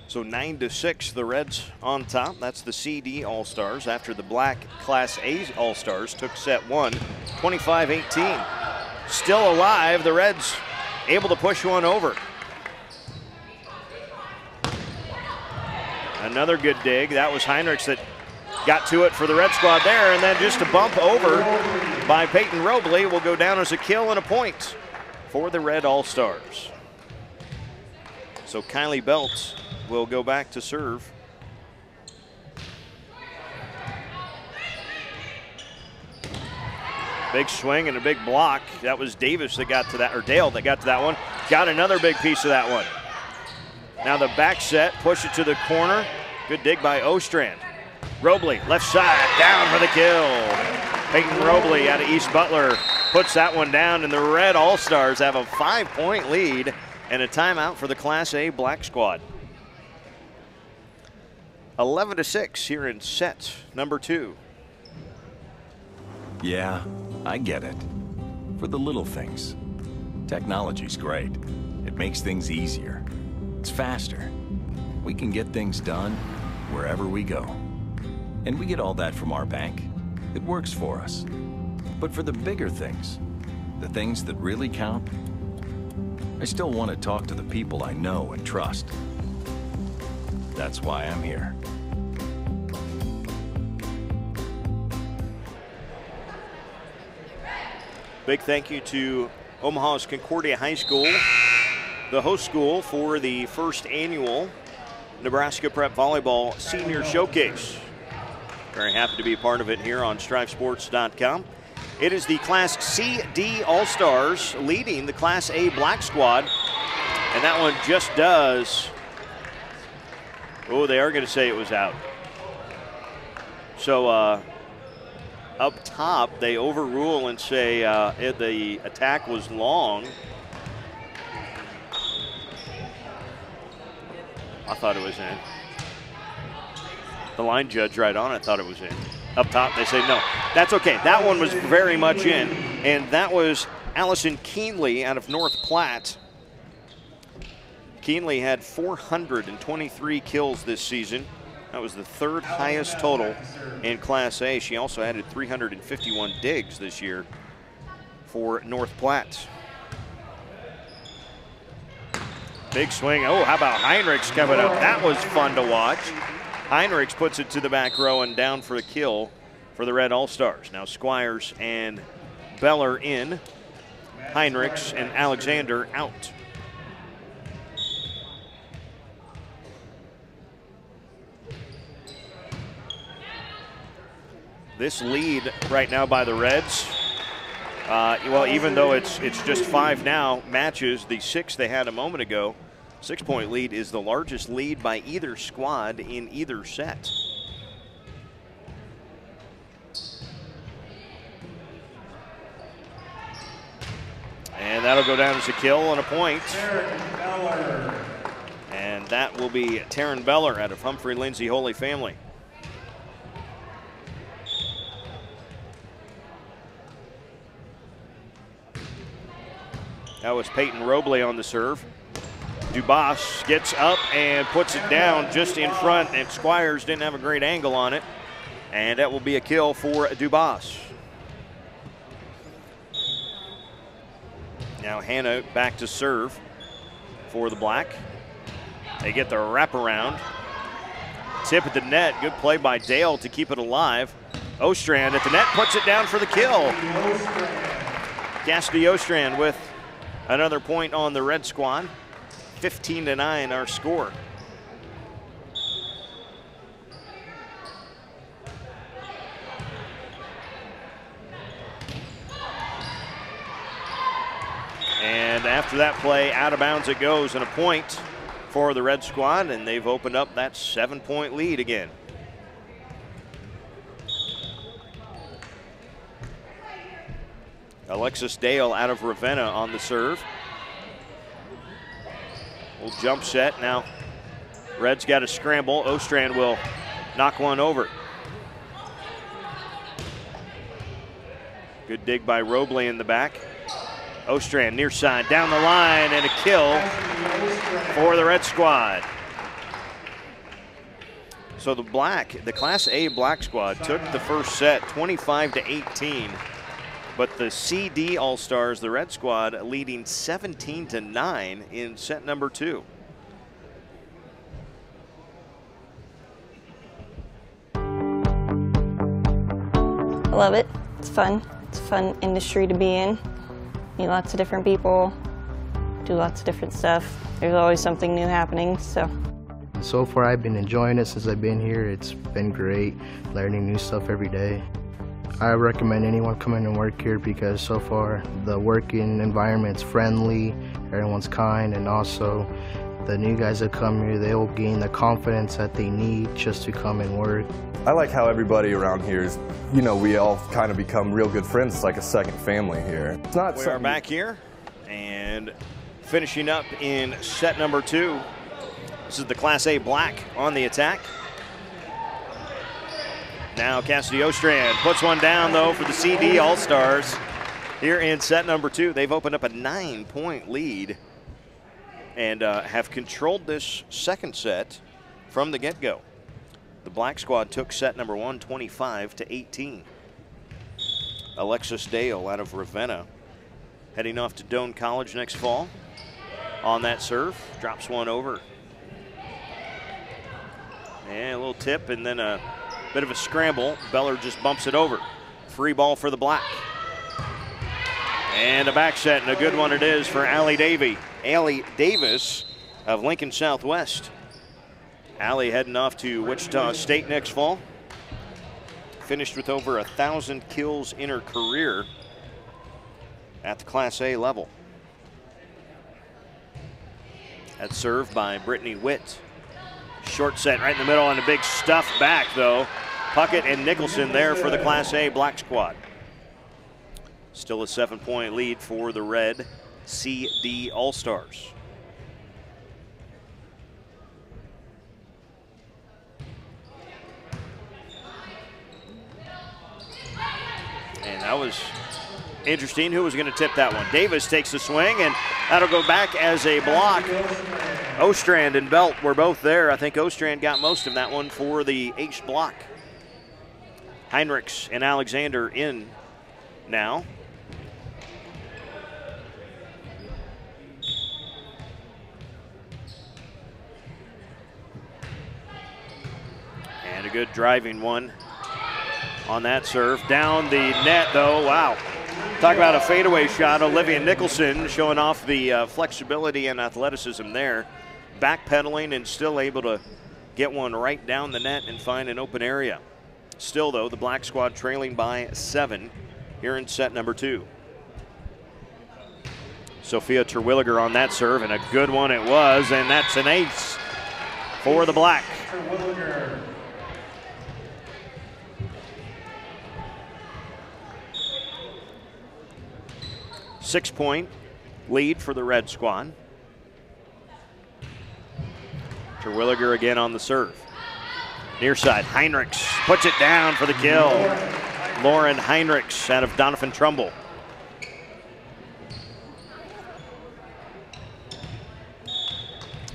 Speaker 1: So 9-6, the Reds on top. That's the CD All-Stars after the Black Class A All-Stars took set one, 25-18. Still alive, the Reds able to push one over. Another good dig. That was Heinrichs that got to it for the Red Squad there, and then just a bump over by Peyton Robley will go down as a kill and a point for the Red All-Stars. So Kylie Belt will go back to serve. Big swing and a big block. That was Davis that got to that, or Dale that got to that one. Got another big piece of that one. Now the back set, push it to the corner. Good dig by Ostrand. Robley, left side, down for the kill. Peyton Robley out of East Butler puts that one down, and the Red All-Stars have a 5-point lead and a timeout for the Class A Black Squad. 11-6 here in set number 2.
Speaker 5: Yeah, I get it. For the little things. Technology's great. It makes things easier. It's faster. We can get things done wherever we go. And we get all that from our bank. It works for us. But for the bigger things, the things that really count, I still want to talk to the people I know and trust. That's why I'm here.
Speaker 1: Big thank you to Omaha's Concordia High School, the host school for the first annual Nebraska Prep Volleyball Senior Showcase. Very happy to be a part of it here on StriveSports.com. It is the Class C-D All-Stars leading the Class A Black Squad, and that one just does. Oh, they are going to say it was out. So up top, they overrule and say the attack was long. I thought it was in. The line judge right on it thought it was in. Up top, they say no. That's okay. That one was very much in, and that was Allison Keenley out of North Platte. Keenley had 423 kills this season. That was the third highest total in Class A. She also added 351 digs this year for North Platte. Big swing. Oh, how about Heinrichs coming up? That was fun to watch. Heinrichs puts it to the back row and down for a kill for the Red All-Stars. Now Squires and Beller in. Heinrichs and Alexander out. This lead right now by the Reds, well, even though it's just 5 now, matches the 6 they had a moment ago. 6-point lead is the largest lead by either squad in either set. And that'll go down as a kill and a point. And that will be Taryn Beller out of Humphrey Lindsay Holy Family. That was Peyton Robley on the serve. Dubas gets up and puts it down just in front, and Squires didn't have a great angle on it. And that will be a kill for Dubas. Now Hannah back to serve for the Black. They get the wraparound. tip at the net. Good play by Dale to keep it alive. Ostrand at the net, puts it down for the kill. Cassidy Ostrand with another point on the Red Squad. 15-9 our score. And after that play, out of bounds it goes, and a point for the Red Squad, and they've opened up that 7-point lead again. Alexis Dale out of Ravenna on the serve. Little jump set now. Red's got a scramble. Ostrand will knock one over. Good dig by Robley in the back. Ostrand near side, down the line, and a kill for the Red Squad. So the Class A Black Squad took the first set 25-18. But the CD All-Stars, the Red Squad, leading 17-9 in set number 2.
Speaker 8: I love it. It's fun. It's a fun industry to be in. Meet lots of different people, do lots of different stuff. There's always something new happening, so.
Speaker 9: So far I've been enjoying it since I've been here. It's been great, learning new stuff every day. I recommend anyone come in and work here because so far the working environment's friendly, everyone's kind, and also the new guys that come here, they will gain the confidence that they need just to come and work.
Speaker 10: I like how everybody around here is, you know, we all kind of become real good friends. It's like a second family here. It's not
Speaker 1: we are back here and finishing up in set number 2. This is the Class A Black on the attack. Now Cassidy Ostrand puts one down, though, for the CD All-Stars here in set number 2. They've opened up a 9-point lead and have controlled this second set from the get-go. The Black Squad took set number 1 25-18. Alexis Dale out of Ravenna heading off to Doane College next fall on that serve. Drops one over. And a little tip and then a bit of a scramble. Beller just bumps it over. Free ball for the Black. And a back set, and a good one it is for Allie Davis of Lincoln Southwest. Allie heading off to Wichita State next fall. Finished with over 1,000 kills in her career at the Class A level. That's served by Brittany Witt. Short set right in the middle and a big stuff back, though. Puckett and Nicholson there for the Class A Black Squad. Still a 7-point lead for the Red CD All-Stars. And that was interesting. Who was going to tip that one? Davis takes the swing, and that'll go back as a block. Ostrand and Belt were both there. I think Ostrand got most of that one for the H block. Heinrichs and Alexander in now. And a good driving one on that serve. Down the net, though. Wow. Talk about a fadeaway shot. Olivia Nicholson showing off the flexibility and athleticism there. Backpedaling and still able to get one right down the net and find an open area. Still, though, the Black Squad trailing by 7 here in set number 2. Sophia Terwilliger on that serve, and a good one it was, and that's an ace for the Black. 6-point lead for the Red Squad. Terwilliger again on the serve. Near side, Heinrichs puts it down for the kill. Lauren Heinrichs out of Donovan Trumbull.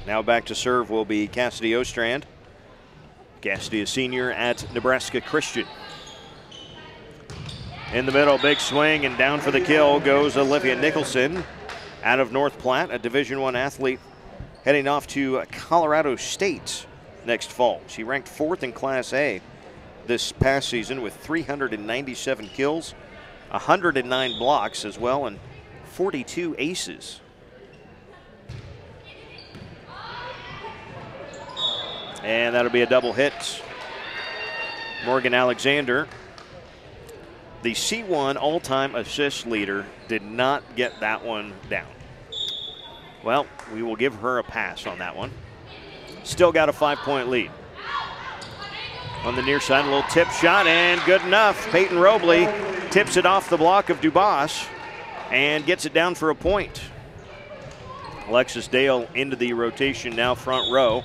Speaker 1: Now back to serve will be Cassidy Ostrand. Cassidy, a senior at Nebraska Christian. In the middle, big swing, and down for the kill goes Olivia Nicholson out of North Platte, a Division I athlete heading off to Colorado State next fall. She ranked 4th in Class A this past season with 397 kills, 109 blocks as well, and 42 aces. And that'll be a double hit. Morgan Alexander, the C1 all-time assist leader, did not get that one down. Well, we will give her a pass on that one. Still got a 5-point lead. On the near side, a little tip shot, and good enough. Peyton Robley tips it off the block of Dubas and gets it down for a point. Alexis Dale into the rotation now, front row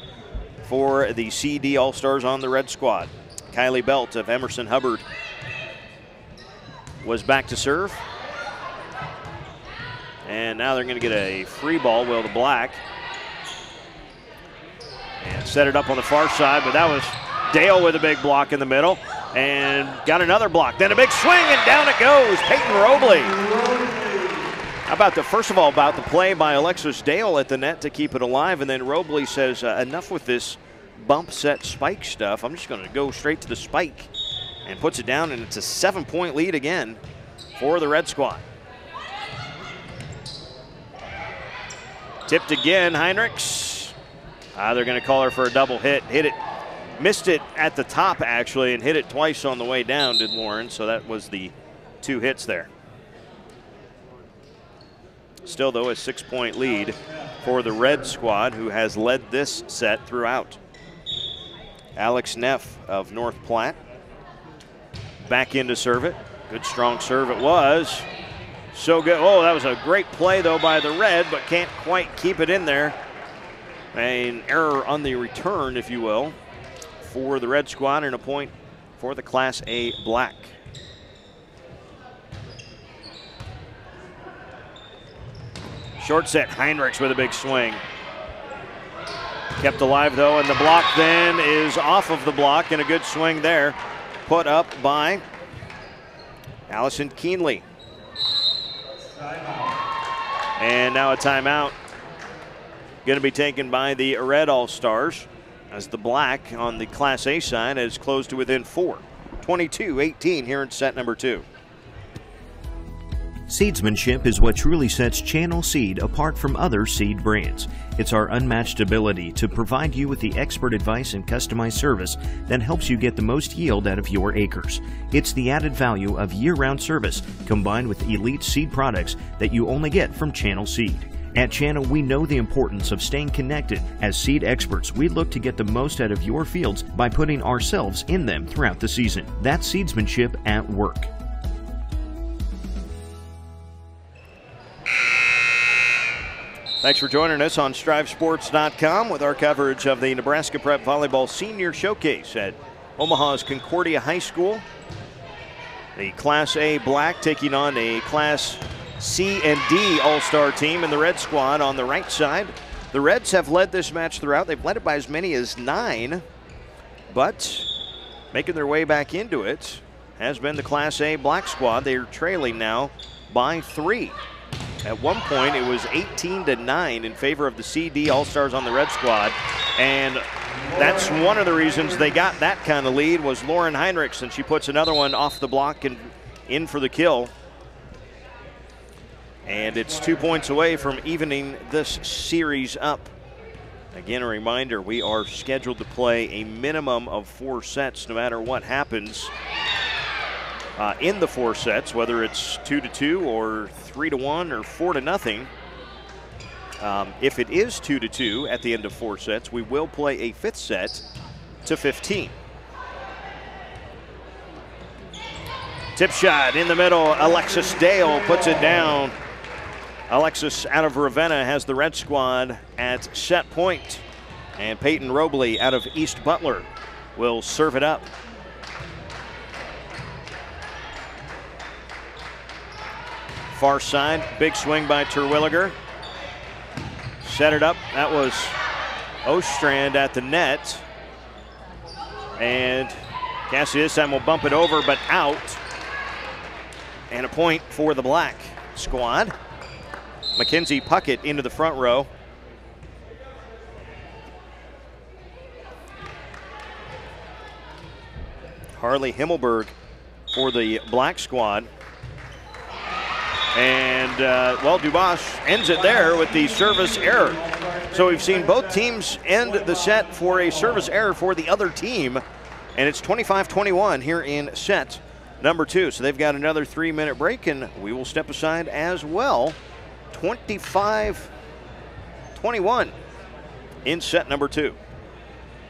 Speaker 1: for the CD All-Stars on the red squad. Kylie Belt of Emerson Hubbard was back to serve. And now they're going to get a free ball, Will, to Black. And set it up on the far side, but that was Dale with a big block in the middle. And got another block. Then a big swing, and down it goes. Peyton Robley. How about first of all, about the play by Alexis Dale at the net to keep it alive. And then Robley says, enough with this bump set spike stuff. I'm just going to go straight to the spike. And puts it down, and it's a 7-point lead again for the red squad. Tipped again, Heinrichs. They're going to call her for a double hit. Hit it, missed it at the top actually, and hit it twice on the way down, did Lauren. So that was the 2 hits there. Still though, a 6-point lead for the red squad, who has led this set throughout. Alex Neff of North Platte back in to serve it. Good strong serve it was. So good. Oh, that was a great play, though, by the red, but can't quite keep it in there. An error on the return, if you will, for the red squad, and a point for the Class A black. Short set, Heinrichs with a big swing. Kept alive, though, and the block then is off of the block, and a good swing there. Put up by Allison Keenley. And now a timeout going to be taken by the red All-Stars, as the black on the Class A side has closed to within 4. 22-18 here in set number 2.
Speaker 6: Seedsmanship is what truly sets Channel Seed apart from other seed brands. It's our unmatched ability to provide you with the expert advice and customized service that helps you get the most yield out of your acres. It's the added value of year-round service combined with elite seed products that you only get from Channel Seed. At Channel, we know the importance of staying connected. As seed experts, we look to get the most out of your fields by putting ourselves in them throughout the season. That's seedsmanship at work.
Speaker 1: Thanks for joining us on StriveSports.com with our coverage of the Nebraska Prep Volleyball Senior Showcase at Omaha's Concordia High School. The Class A black taking on a Class C and D All-Star team in the red squad on the right side. The Reds have led this match throughout. They've led it by as many as 9, but making their way back into it has been the Class A black squad. They're trailing now by 3. At one point, it was 18-9 in favor of the CD All-Stars on the red squad, and that's one of the reasons they got that kind of lead was Lauren Heinrichs, and she puts another one off the block and in for the kill. And it's 2 points away from evening this series up. Again, a reminder, we are scheduled to play a minimum of 4 sets no matter what happens in the 4 sets, whether it's 2-2 or 3-1 or 4-0. If it is 2-2 at the end of 4 sets, we will play a 5th set to 15. Tip shot in the middle. Alexis Dale puts it down. Alexis out of Ravenna has the red squad at set point. And Peyton Robley out of East Butler will serve it up. Far side, big swing by Terwilliger. Set it up. That was Ostrand at the net. And Cassie this time will bump it over, but out. And a point for the black squad. Mackenzie Puckett into the front row. Carly Himmelberg for the black squad. And, well, Dubois ends it there with the service error. So we've seen both teams end the set for a service error for the other team. And it's 25-21 here in set number 2. So they've got another 3-minute break, and we will step aside as well. 25-21 in set number 2.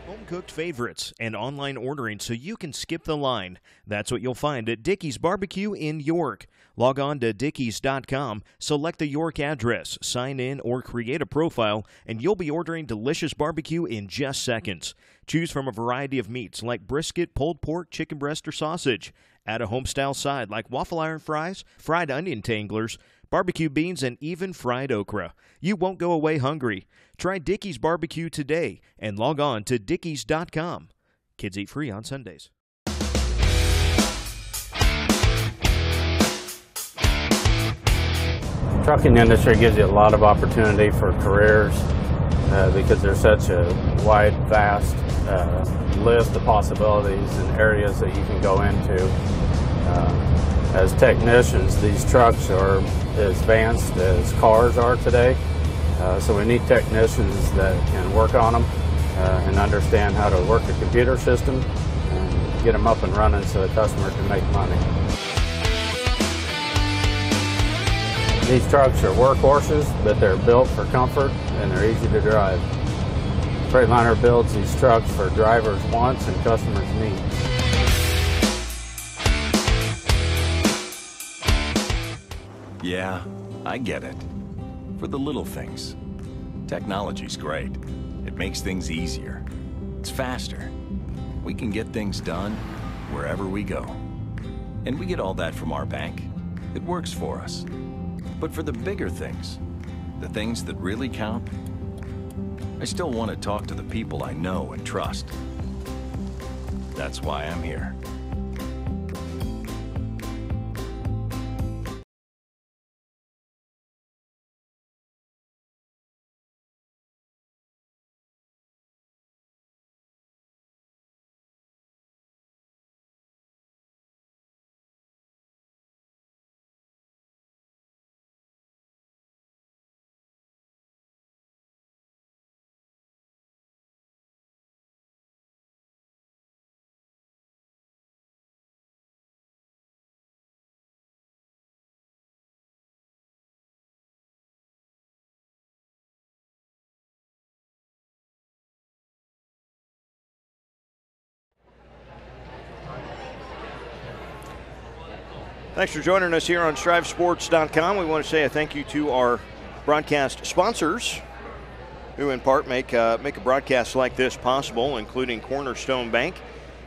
Speaker 1: Home-cooked favorites and online ordering so you can skip the line. That's what you'll find at Dickey's Barbecue in York. Log on to dickeys.com, select the York address, sign in, or create a profile, and you'll be ordering delicious barbecue in just seconds. Choose from a variety of meats like brisket, pulled pork, chicken breast, or sausage. Add a home-style side like waffle iron fries, fried onion tanglers, barbecue beans, and even fried okra. You won't go away hungry. Try Dickey's Barbecue today and log on to dickeys.com. Kids eat free on Sundays.
Speaker 7: Trucking industry gives you a lot of opportunity for careers because there's such a wide, vast list of possibilities and areas that you can go into. As technicians, these trucks are as advanced as cars are today, so we need technicians that can work on them and understand how to work a computer system and get them up and running so the customer can make money. These trucks are workhorses, but they're built for comfort and they're easy to drive. Freightliner builds these trucks for drivers' wants and customers' needs.
Speaker 5: Yeah, I get it. For the little things. Technology's great. It makes things easier. It's faster. We can get things done wherever we go. And we get all that from our bank. It works for us. But for the bigger things, the things that really count, I still want to talk to the people I know and trust. That's why I'm here.
Speaker 1: Thanks for joining us here on StriveSports.com. We want to say a thank you to our broadcast sponsors who in part make a broadcast like this possible, including Cornerstone Bank,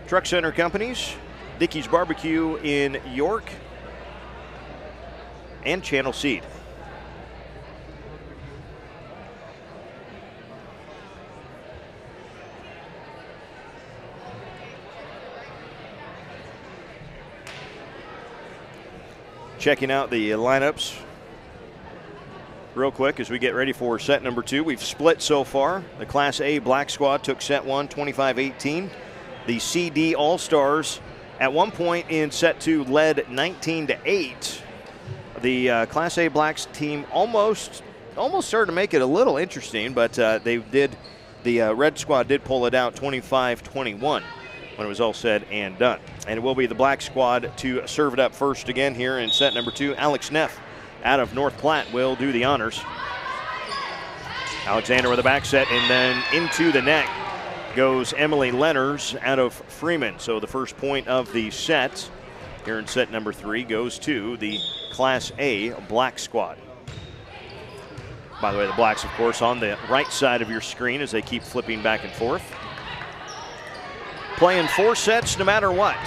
Speaker 1: Truck Center Companies, Dickey's Barbecue in York, and Channel Seed. Checking out the lineups real quick as we get ready for set number 2. We've split so far. The Class A Black Squad took set 1, 25-18. The CD All-Stars at one point in set 2 led 19-8. The Class A Blacks team almost started to make it a little interesting, but the Red Squad did pull it out 25-21. when it was all said and done. And it will be the Black Squad to serve it up first again here in set number 2. Alex Neff out of North Platte will do the honors. Alexander with a back set, and then into the net goes Emily Lenners out of Freeman. So the first point of the set here in set number 3 goes to the Class A Black Squad. By the way, the Blacks, of course, on the right side of your screen as they keep flipping back and forth. Playing 4 sets no matter what.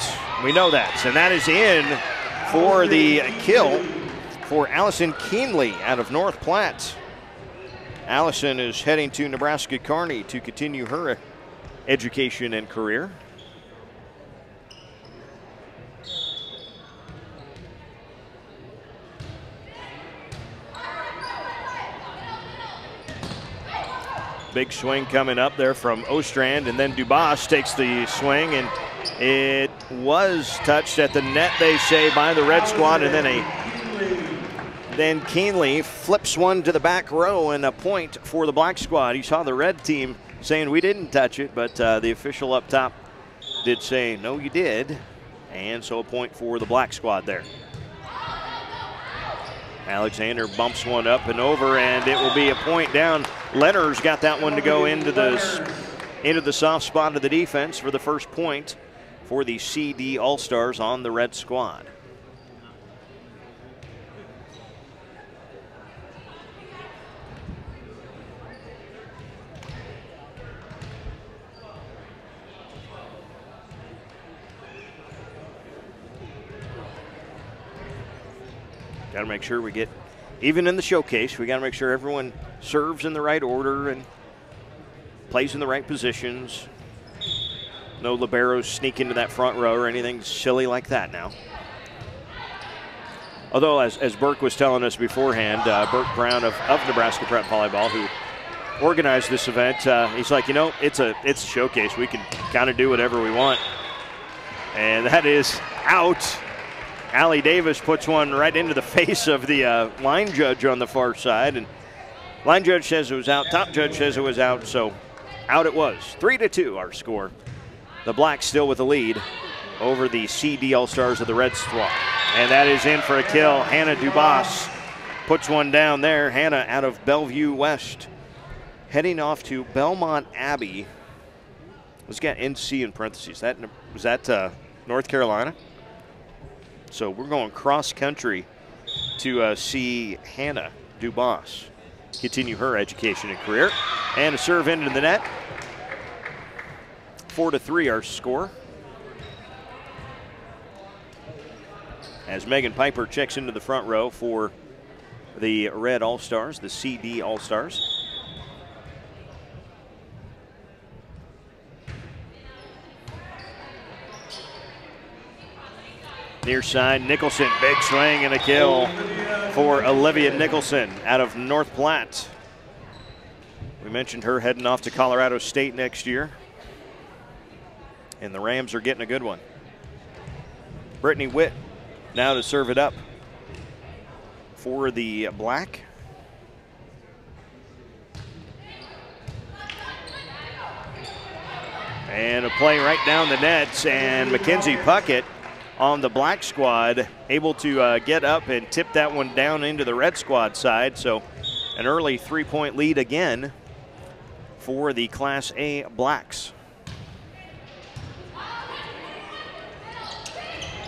Speaker 1: We know that. And that is in for the kill for Allison Keenley out of North Platte. Allison is heading to Nebraska Kearney to continue her education and career. Big swing coming up there from Ostrand, and then Dubois takes the swing and It was touched at the net, they say, by the red squad, and then Keenly flips one to the back row and a point for the black squad. You saw the red team saying we didn't touch it, but the official up top did say, no, you did. And so a point for the black squad there. Alexander bumps one up and over, and it will be a point down. Leonard's got that one to go into the soft spot of the defense for the first point for the CD All-Stars on the red squad. Got to make sure we get, even in the showcase, we got to make sure everyone serves in the right order and plays in the right positions. No liberos sneak into that front row or anything silly like that now. Although, as Burke was telling us beforehand, Burke Brown of Nebraska Prep Volleyball, who organized this event, he's like, you know, it's a showcase. We can kind of do whatever we want. And that is out. Allie Davis puts one right into the face of the line judge on the far side. And line judge says it was out. Top judge says it was out. So out it was. 3-2 our score. The Blacks still with the lead over the CD All-Stars of the red squad. And that is in for a kill. Hannah Dubas puts one down there. Hannah out of Bellevue West, heading off to Belmont Abbey. Let's get NC in parentheses. Was that North Carolina? So we're going cross country to see Hannah Dubas continue her education and career. And a serve into the net. 4-3 our score. As Megan Piper checks into the front row for the red All-Stars, the CD All-Stars. Near side, Nicholson, big swing and a kill for Olivia Nicholson out of North Platte. We mentioned her heading off to Colorado State next year. And the Rams are getting a good one. Brittany Witt now to serve it up for the Black. And a play right down the nets, and Mackenzie Puckett on the Black squad able to get up and tip that one down into the red squad side. So an early 3-point lead again for the Class A Blacks.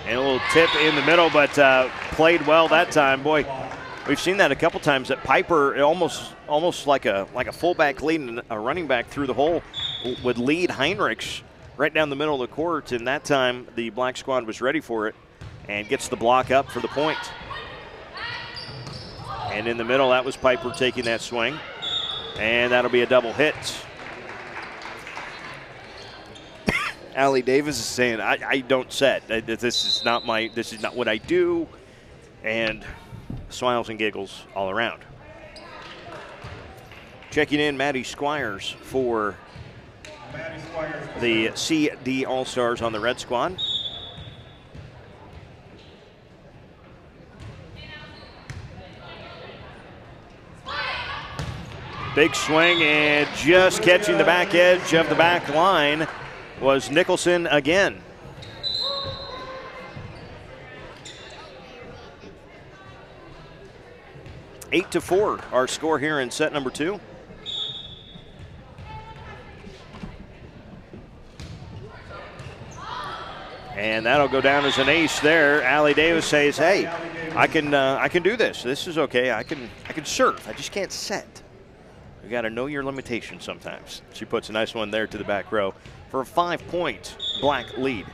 Speaker 1: And a little tip in the middle, but played well that time. Boy, we've seen that a couple times, that Piper almost like a fullback leading a running back through the hole would lead Heinrichs right down the middle of the court, and that time the Black squad was ready for it and gets the block up for the point. And in the middle, that was Piper taking that swing, and that'll be a double hit. Allie Davis is saying, I don't set. This is not what I do, and smiles and giggles all around. Checking in, Maddie Squires for the CD All-Stars on the red squad. Big swing, and just catching the back edge of the back line was Nicholson again. Eight to 4 our score here in set number 2. And that'll go down as an ace there. Allie Davis says, hey, I can do this. This is okay. I can serve. I just can't set. You got to know your limitations sometimes. She puts a nice one there to the back row for a 5-point Black lead.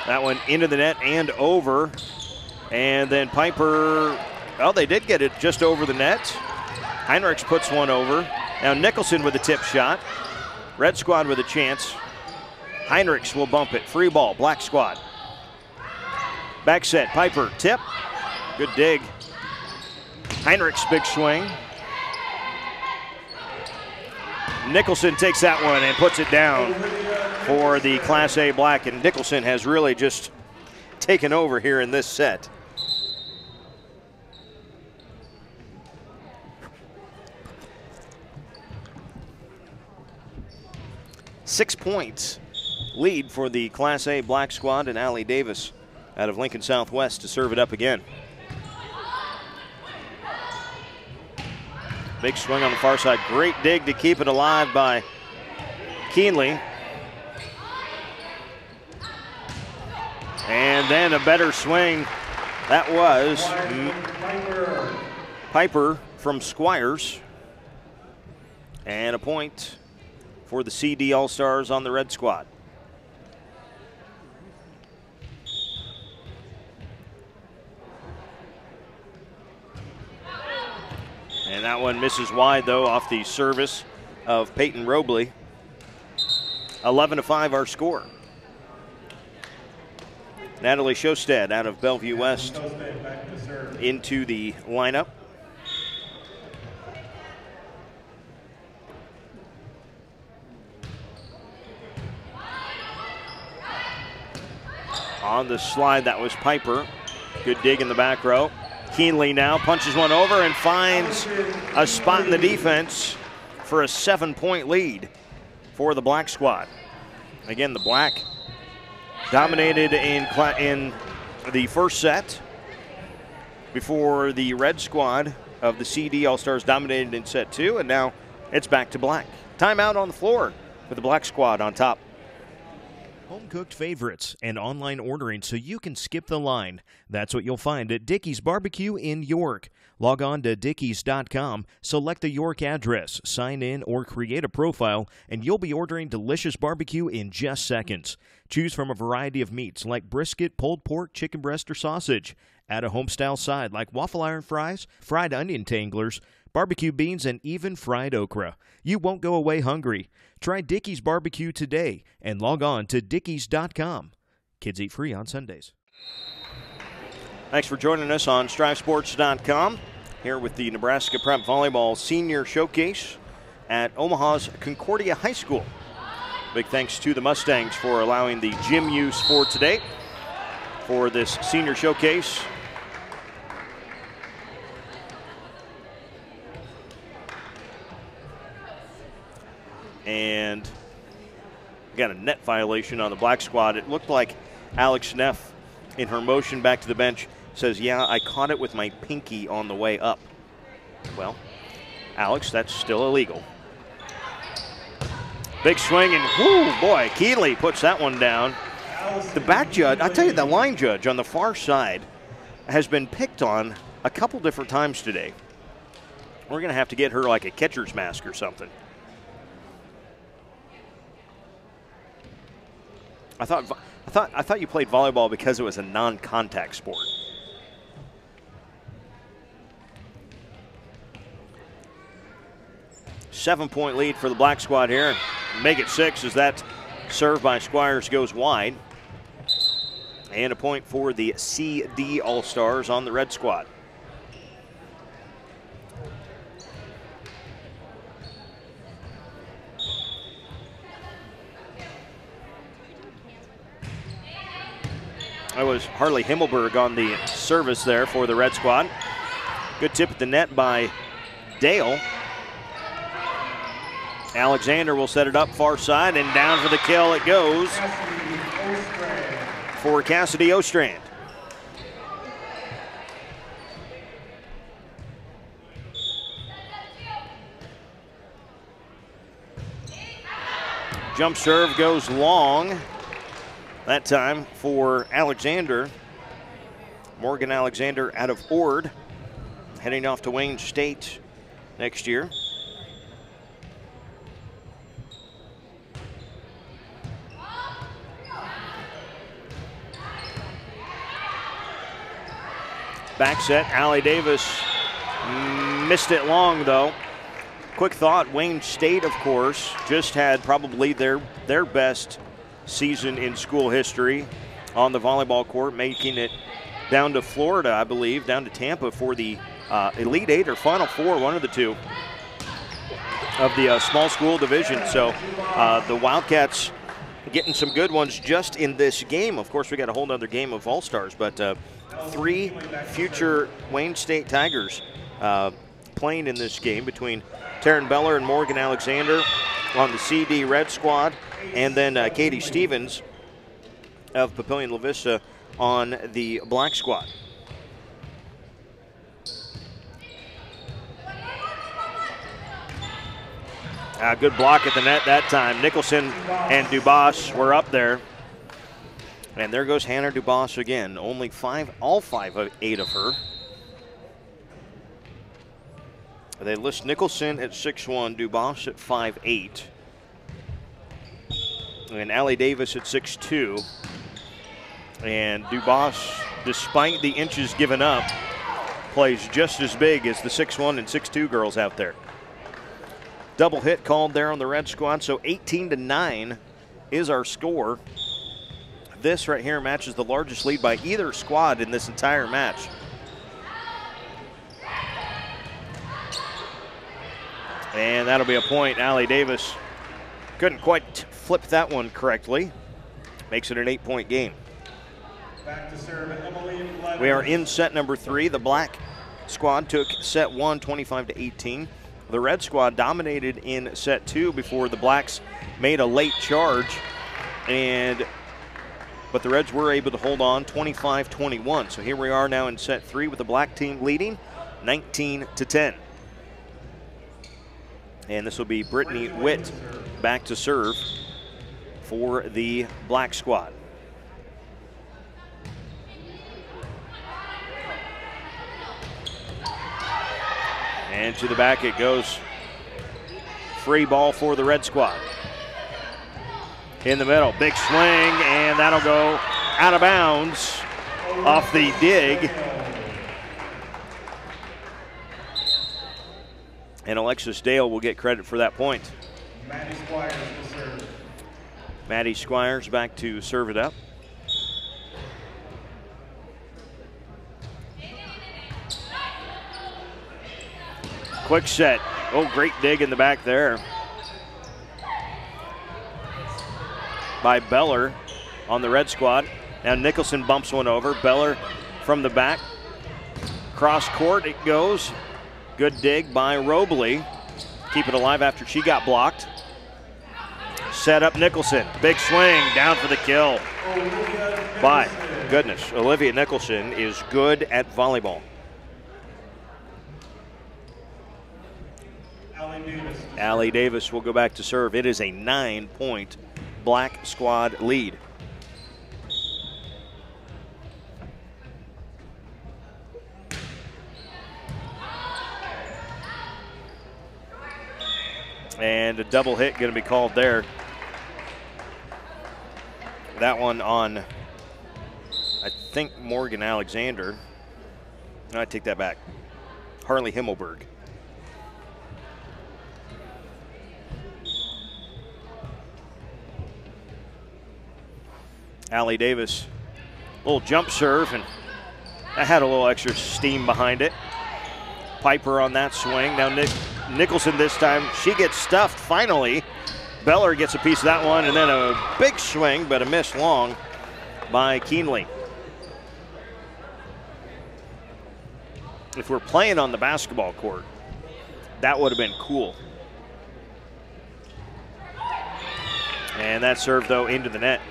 Speaker 1: That one into the net and over. And then Piper, well, they did get it just over the net. Heinrichs puts one over. Now Nicholson with a tip shot. Red squad with a chance. Heinrichs will bump it. Free ball, Black squad. Back set, Piper, tip. Good dig. Heinrichs, big swing. Nicholson takes that one and puts it down for the Class A Black, and Nicholson has really just taken over here in this set. Six points lead for the Class A Black squad, and Allie Davis out of Lincoln Southwest to serve it up again. Big swing on the far side. Great dig to keep it alive by Keenly. And then a better swing. That was Piper from Squires. And a point for the CD All-Stars on the red squad. And that one misses wide, though, off the service of Peyton Robley. 11-5 our score. Natalie Shostad out of Bellevue West into the lineup. On the slide, that was Piper. Good dig in the back row. Keenly now punches one over and finds a spot in the defense for a 7-point lead for the Black squad. Again, the Black dominated in the first set before the red squad of the CD All-Stars dominated in set 2, and now it's back to Black. Timeout on the floor with the Black squad on top. Home-cooked favorites and online ordering so you can skip the line. That's what you'll find at Dickey's Barbecue in York. Log on to dickeys.com, select the York address, sign in, or create a profile, and you'll be ordering delicious barbecue in just seconds. Choose from a variety of meats like brisket, pulled pork, chicken breast, or sausage. Add a home-style side like waffle iron fries, fried onion tanglers, barbecue beans, and even fried okra. You won't go away hungry. Try Dickey's Barbecue today and log on to dickeys.com. Kids eat free on Sundays. Thanks for joining us on StriveSports.com. Here with the Nebraska Prep Volleyball Senior Showcase at Omaha's Concordia High School. Big thanks to the Mustangs for allowing the gym use for today for this Senior Showcase. And got a net violation on the Black squad. It looked like Alex Neff, in her motion back to the bench, says, yeah, I caught it with my pinky on the way up. Well, Alex, that's still illegal. Big swing, and whoo, boy, Keeley puts that one down. The back judge, I tell you, the line judge on the far side has been picked on a couple different times today. We're going to have to get her like a catcher's mask or something. I thought you played volleyball because it was a non-contact sport. Seven-point lead for the Black squad here. Make it 6 as that serve by Squires goes wide. And a point for the CD All-Stars on the red squad. That was Harley Himmelberg on the service there for the red squad. Good tip at the net by Dale. Alexander will set it up far side, and down for the kill it goes for Cassidy Ostrand. Jump serve goes long. That time for Alexander. Morgan Alexander out of Ord, heading off to Wayne State next year. Back set, Allie Davis missed it long though. Quick thought, Wayne State, of course, just had probably their best season in school history on the volleyball court, making it down to Florida, I believe, down to Tampa for the Elite Eight or Final Four, one of the two. of the small school division. So the Wildcats getting some good ones just in this game. Of course, we got a whole other game of All-Stars, but 3 future Wayne State Tigers playing in this game between Taryn Beller and Morgan Alexander on the CD Red squad, and then Katie Stevens of Papillion La Vista on the Black squad. Good block at the net that time. Nicholson and Dubas were up there. And there goes Hannah Dubas again. Only 5, all 5 of 8 of her. They list Nicholson at 6'1", Dubas at 5'8". And Allie Davis at 6'2". And Dubas, despite the inches given up, plays just as big as the 6'1" and 6'2" girls out there. Double hit called there on the red squad, so 18-9 is our score. This right here matches the largest lead by either squad in this entire match. And that'll be a point. Allie Davis couldn't quite flip that one correctly. Makes it an 8-point game.
Speaker 2: Back to serve, Emily Levin.
Speaker 1: We are in set number 3. The black squad took set 1, 25-18. The red squad dominated in set 2 before the blacks made a late charge, but the Reds were able to hold on 25-21. So here we are now in set 3 with the black team leading 19-10. And this will be Brittany Witt back to serve for the black squad. And to the back it goes. Free ball for the red squad. In the middle, big swing, and that'll go out of bounds off the dig. And Alexis Dale will get credit for that point.
Speaker 2: Maddie Squires will serve.
Speaker 1: Maddie Squires back to serve it up. Quick set. Oh, great dig in the back there by Beller on the red squad. Now Nicholson bumps one over. Beller from the back. Cross court it goes. Good dig by Robley. Keep it alive after she got blocked. Set up Nicholson. Big swing down for the kill. My goodness, Olivia Nicholson is good at volleyball. Allie Davis will go back to serve. It is a 9-point black squad lead. And a double hit going to be called there. That one on, I think, Morgan Alexander. No, I take that back. Harley Himmelberg. Allie Davis, little jump serve, and that had a little extra steam behind it. Piper on that swing. Now Nicholson this time, she gets stuffed finally. Beller gets a piece of that one, and then a big swing, but a miss long by Keenly. If we're playing on the basketball court, that would have been cool. And that serve, though, into the net.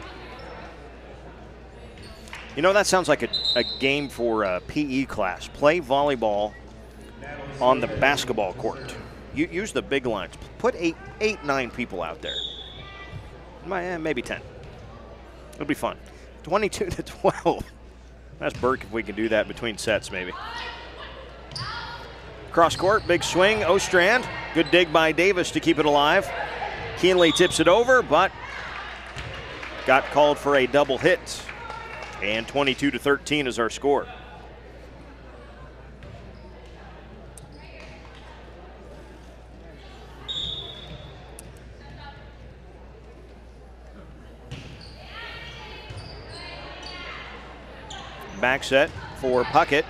Speaker 1: You know, that sounds like a game for a PE class. Play volleyball on the basketball court. You use the big lines. Put 9 people out there. Maybe 10. It'll be fun. 22-12. That's Burke if we can do that between sets, maybe. Cross court, big swing. Ostrand, good dig by Davis to keep it alive. Keenly tips it over, but got called for a double hit. And 22-13 is our score. Back set for Puckett.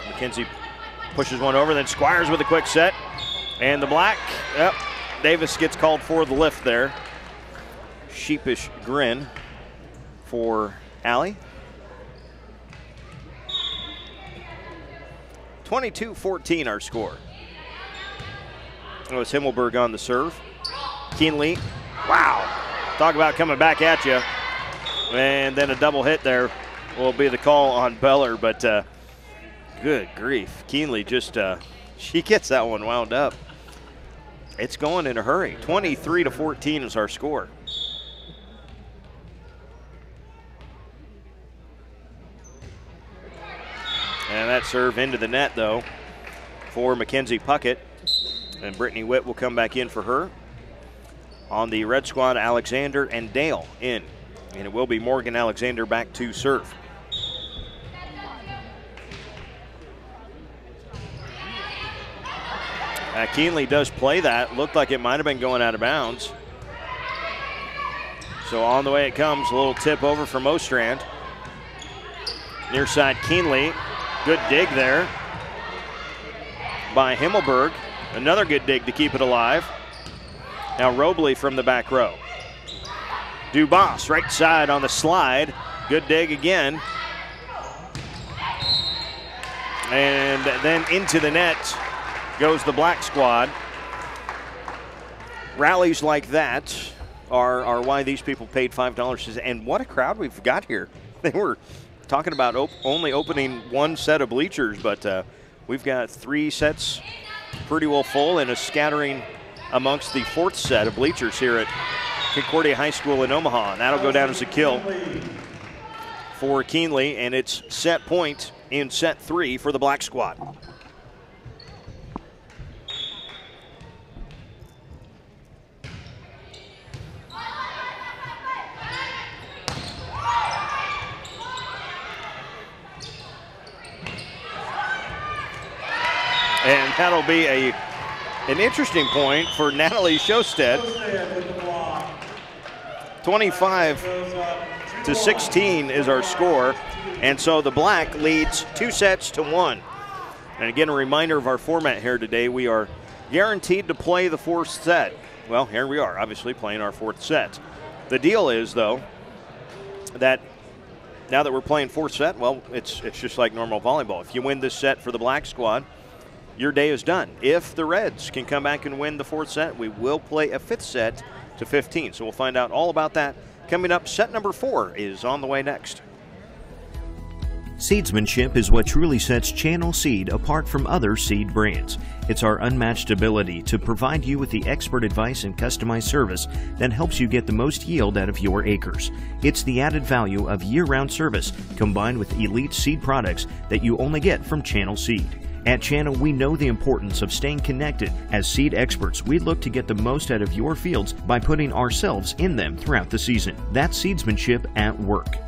Speaker 1: McKenzie pushes one over, then Squires with a quick set. And the black, yep, Davis gets called for the lift there. Sheepish grin for Allie. 22-14 our score. It was Himmelberg on the serve. Keenly, wow, talk about coming back at you. And then a double hit there will be the call on Beller, but good grief. Keenly just, she gets that one wound up. It's going in a hurry. 23-14 is our score. And that serve into the net, though, for Mackenzie Puckett. And Brittany Witt will come back in for her. On the red squad, Alexander and Dale in. And it will be Morgan Alexander back to serve. Keenly does play that. Looked like it might have been going out of bounds. So on the way it comes, a little tip over from Ostrand. Near side Keenly. Good dig there by Himmelberg. Another good dig to keep it alive. Now Robley from the back row. Dubas right side on the slide. Good dig again. And then into the net goes the black squad. Rallies like that are why these people paid $5. And what a crowd we've got here. They were talking about only opening one set of bleachers, but we've got 3 sets pretty well full and a scattering amongst the 4th set of bleachers here at Concordia High School in Omaha. And that'll go down as a kill for Keenly, and it's set point in set 3 for the black squad. And that'll be an interesting point for Natalie Shosted. 25-16 is our score. And so the black leads 2-1. And again, a reminder of our format here today. We are guaranteed to play the 4th set. Well, here we are, obviously playing our 4th set. The deal is, though, that now that we're playing 4th set, well, it's just like normal volleyball. If you win this set for the black squad, your day is done. If the Reds can come back and win the 4th set, we will play a 5th set to 15. So we'll find out all about that coming up. Set number 4 is on the way next.
Speaker 6: Seedsmanship is what truly sets Channel Seed apart from other seed brands. It's our unmatched ability to provide you with the expert advice and customized service that helps you get the most yield out of your acres. It's the added value of year-round service combined with elite seed products that you only get from Channel Seed. At Channel, we know the importance of staying connected. As seed experts, we look to get the most out of your fields by putting ourselves in them throughout the season. That's seedsmanship at work.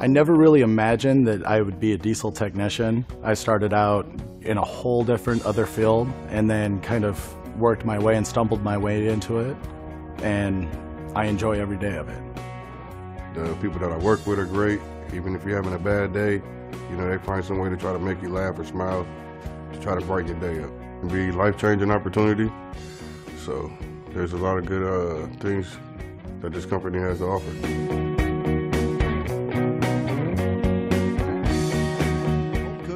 Speaker 3: I never really imagined that I would be a diesel technician. I started out in a whole different other field and then kind of worked my way and stumbled my way into it, and I enjoy every day of it.
Speaker 4: The people that I work with are great. Even if you're having a bad day, you know, they find some way to try to make you laugh or smile, to try to brighten your day up. It'll be a life-changing opportunity. So there's a lot of good things that this company has to offer.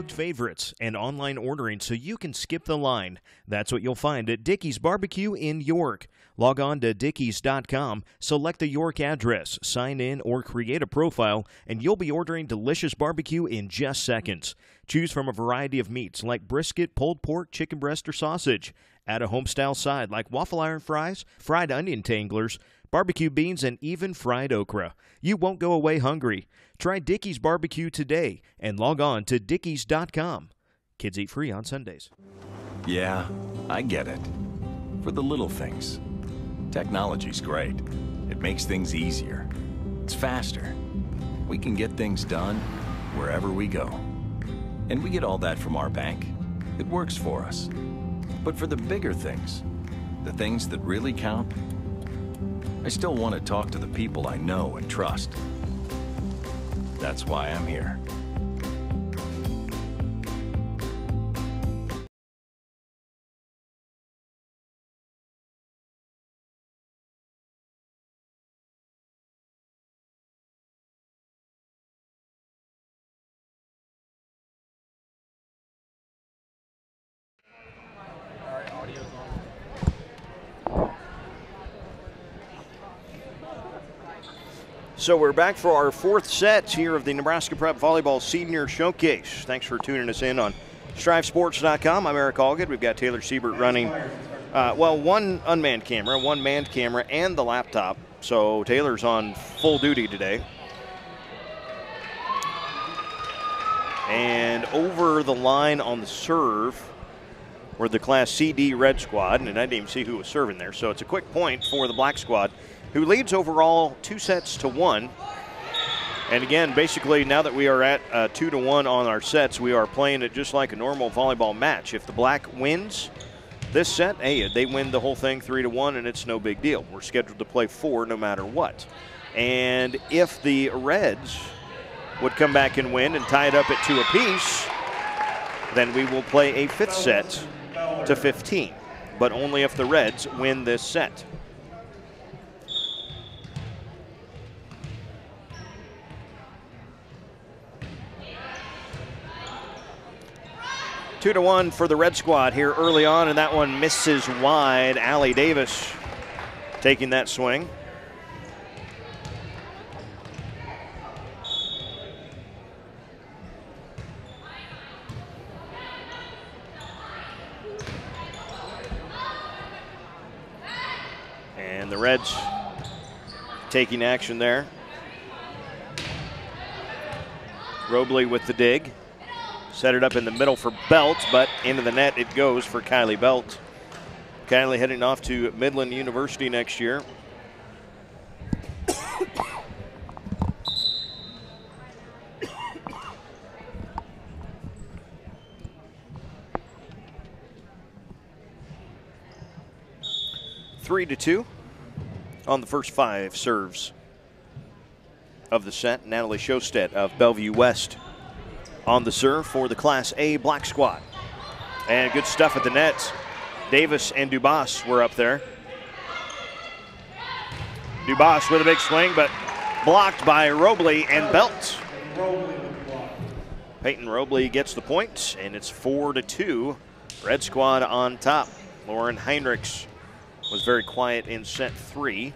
Speaker 1: Favorites and online ordering so you can skip the line. That's what you'll find at Dickey's Barbecue in York. Log on to Dickeys.com, select the York address, sign in or create a profile, and you'll be ordering delicious barbecue in just seconds. Choose from a variety of meats like brisket, pulled pork, chicken breast, or sausage. Add a home-style side like waffle iron fries, fried onion tanglers, barbecue beans, and even fried okra. You won't go away hungry. Try Dickey's Barbecue today and log on to Dickeys.com. Kids eat free on Sundays.
Speaker 5: Yeah, I get it. For the little things. Technology's great. It makes things easier. It's faster. We can get things done wherever we go. And we get all that from our bank. It works for us. But for the bigger things, the things that really count, I still want to talk to the people I know and trust. That's why I'm here.
Speaker 1: So we're back for our fourth set here of the Nebraska Prep Volleyball Senior Showcase. Thanks for tuning us in on StriveSports.com. I'm Eric Allgood. We've got Taylor Siebert running, one unmanned camera, one manned camera, and the laptop. So Taylor's on full duty today. And over the line on the serve were the Class CD Red Squad, and I didn't even see who was serving there. So it's a quick point for the Black Squad, who leads overall 2-1. And again, basically, now that we are at 2-1 on our sets, we are playing it just like a normal volleyball match. If the Black wins this set, hey, they win the whole thing 3-1, and it's no big deal. We're scheduled to play 4 no matter what. And if the Reds would come back and win and tie it up at 2 apiece, then we will play a 5th set to 15, but only if the Reds win this set. Two to one for the Red Squad here early on, and that one misses wide. Allie Davis taking that swing. And the Reds taking action there. Robley with the dig. Set it up in the middle for Belt, but into the net it goes for Kylie Belt. Kylie heading off to Midland University next year. Three to two on the first 5 serves of the set. Natalie Showstead of Bellevue West on the serve for the Class A Black Squad. And good stuff at the nets. Davis and Dubas were up there. Dubas with a big swing, but blocked by Robley and Belt. Peyton Robley gets the point, and it's 4-2. Red Squad on top. Lauren Heinrichs was very quiet in set 3.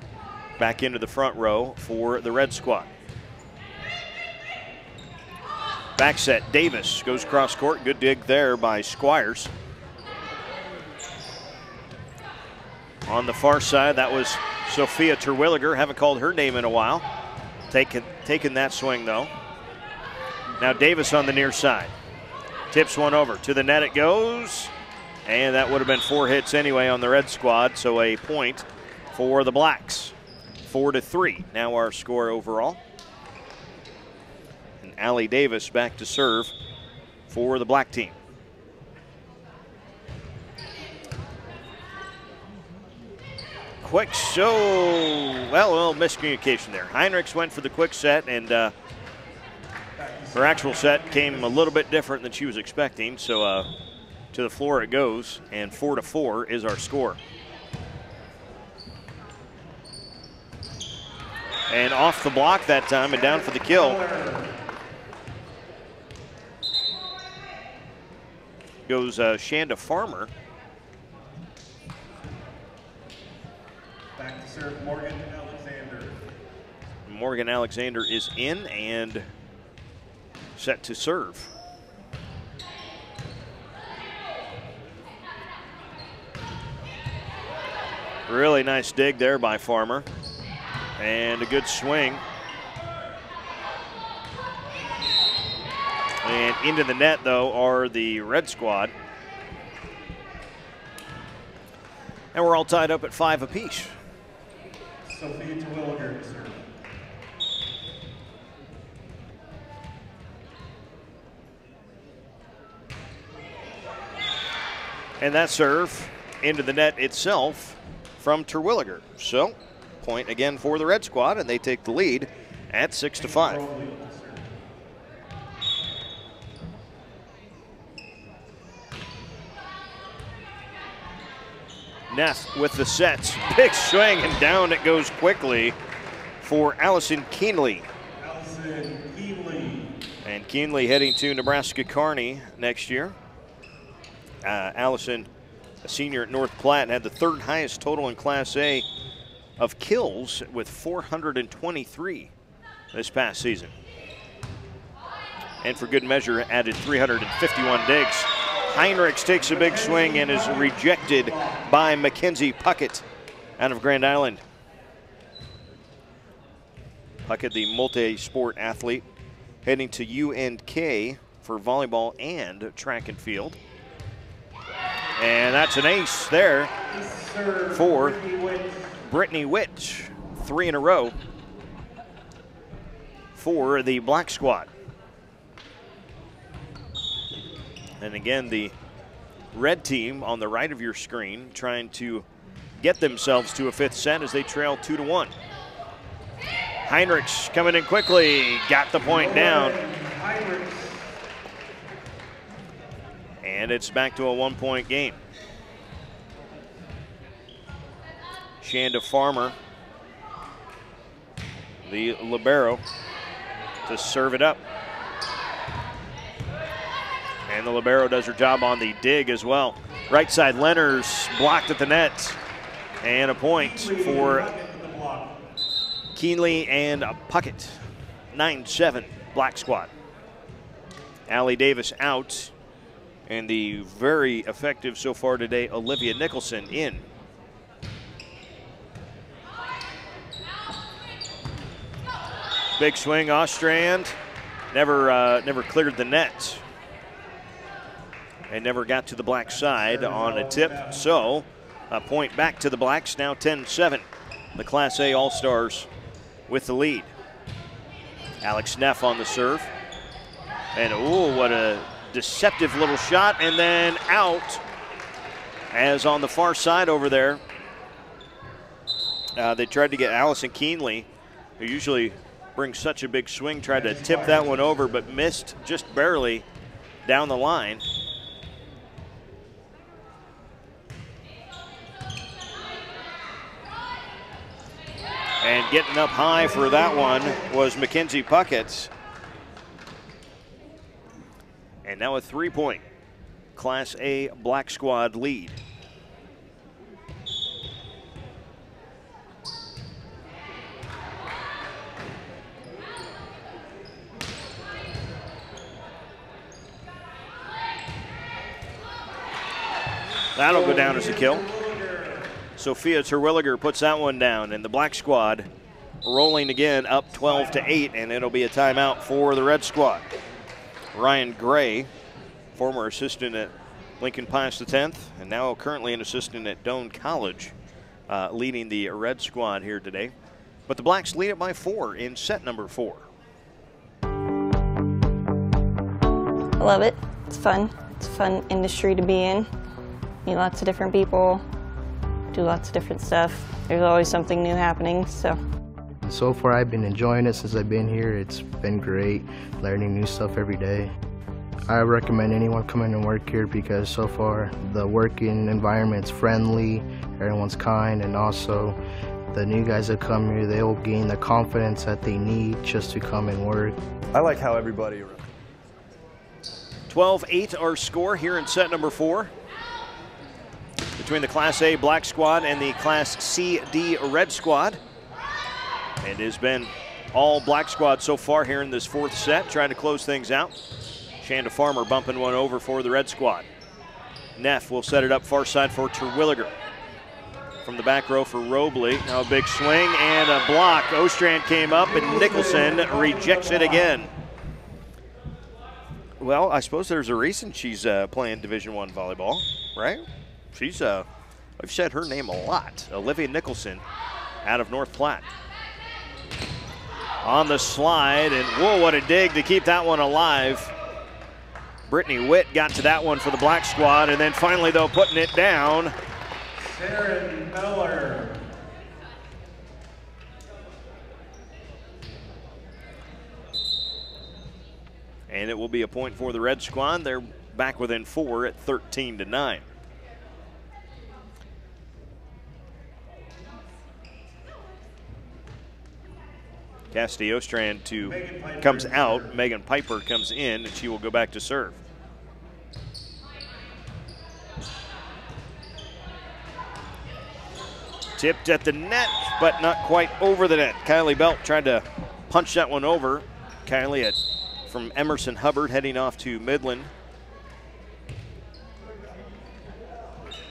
Speaker 1: Back into the front row for the Red Squad. Back set, Davis goes cross court. Good dig there by Squires. On the far side, that was Sophia Terwilliger. Haven't called her name in a while. Taking that swing, though. Now Davis on the near side. Tips one over. To the net it goes. And that would have been 4 hits anyway on the Red Squad, so a point for the Blacks. 4-3, now our score overall. And Allie Davis back to serve for the Black team. Quick show, well, miscommunication there. Heinrichs went for the quick set, and her actual set came a little bit different than she was expecting, so to the floor it goes, and 4-4 is our score. And off the block that time and down for the kill. Goes Shanda Farmer.
Speaker 2: Back to serve Morgan Alexander.
Speaker 1: Morgan Alexander is in and set to serve. Really nice dig there by Farmer. And a good swing. And into the net, though, are the Red Squad. And we're all tied up at 5 apiece.
Speaker 2: Sophia Terwilliger to serve.
Speaker 1: And that serve into the net itself from Terwilliger. So, point again for the Red Squad, and they take the lead at 6-5. Ness with the sets. Big swing, and down it goes quickly for Allison Keenley. And Keenley heading to Nebraska Kearney next year. Allison, a senior at North Platte, had the 3rd highest total in Class A of kills with 423. this past season. And for good measure, added 351 digs. Heinrichs takes a big swing and is rejected by Mackenzie Puckett out of Grand Island. Puckett, the multi-sport athlete, heading to UNK for volleyball and track and field. And that's an ace there for Brittany Witt. 3 in a row for the Black Squad. And again, the red team on the right of your screen trying to get themselves to a 5th set as they trail 2-1. Heinrichs coming in quickly, got the point down. And it's back to a 1-point game. Shanda Farmer, the libero, to serve it up. And the libero does her job on the dig as well. Right side, Lenners blocked at the net. And a point for Keenly and Puckett. 9-7, Black Squad. Allie Davis out. And the very effective so far today, Olivia Nicholson in. Big swing, Ostrand. Never cleared the net. And never got to the black side on a tip. So a point back to the Blacks, now 10-7. The Class A All-Stars with the lead. Alex Neff on the serve. And oh, what a deceptive little shot, and then out. As on the far side over there, they tried to get Allison Keenly, who usually brings such a big swing, tried to tip that one over, but missed just barely down the line. And getting up high for that one was Mackenzie Puckett. And now a 3-point Class A Black Squad lead. That'll go down as a kill. Sophia Terwilliger puts that one down, and the Black Squad rolling again up 12-8, and it'll be a timeout for the Red Squad. Ryan Gray, former assistant at Lincoln Pius X, and now currently an assistant at Doane College, leading the Red Squad here today. But the Blacks lead it by 4 in set number 4.
Speaker 8: I love it. It's fun. It's a fun industry to be in. Meet lots of different people, do lots of different stuff. There's always something new happening, so.
Speaker 9: So far I've been enjoying it since I've been here. It's been great, learning new stuff every day. I recommend anyone come in and work here because so far the working environment's friendly, everyone's kind, and also the new guys that come here, they will gain the confidence that they need just to come and work.
Speaker 10: I like how everybody...
Speaker 1: 12-8 our score here in set number 4. Between the Class A Black Squad and the Class C D Red Squad. It has been all Black Squad so far here in this 4th set, trying to close things out. Shanda Farmer bumping one over for the Red Squad. Neff will set it up far side for Terwilliger. From the back row for Robley. Now a big swing and a block. Ostrand came up and Nicholson rejects it again. Well, I suppose there's a reason she's playing Division I volleyball, right? She's, I've said her name a lot. Olivia Nicholson out of North Platte. On the slide, and whoa, what a dig to keep that one alive. Brittany Witt got to that one for the Black Squad, and then finally, though, putting it down.
Speaker 2: Sharon Miller.
Speaker 1: And it will be a point for the Red Squad. They're back within 4 at 13-9. Cassidy Ostrand comes out. Megan Piper comes in, and she will go back to serve. Tipped at the net, but not quite over the net. Kylie Belt tried to punch that one over. Kylie from Emerson Hubbard heading off to Midland.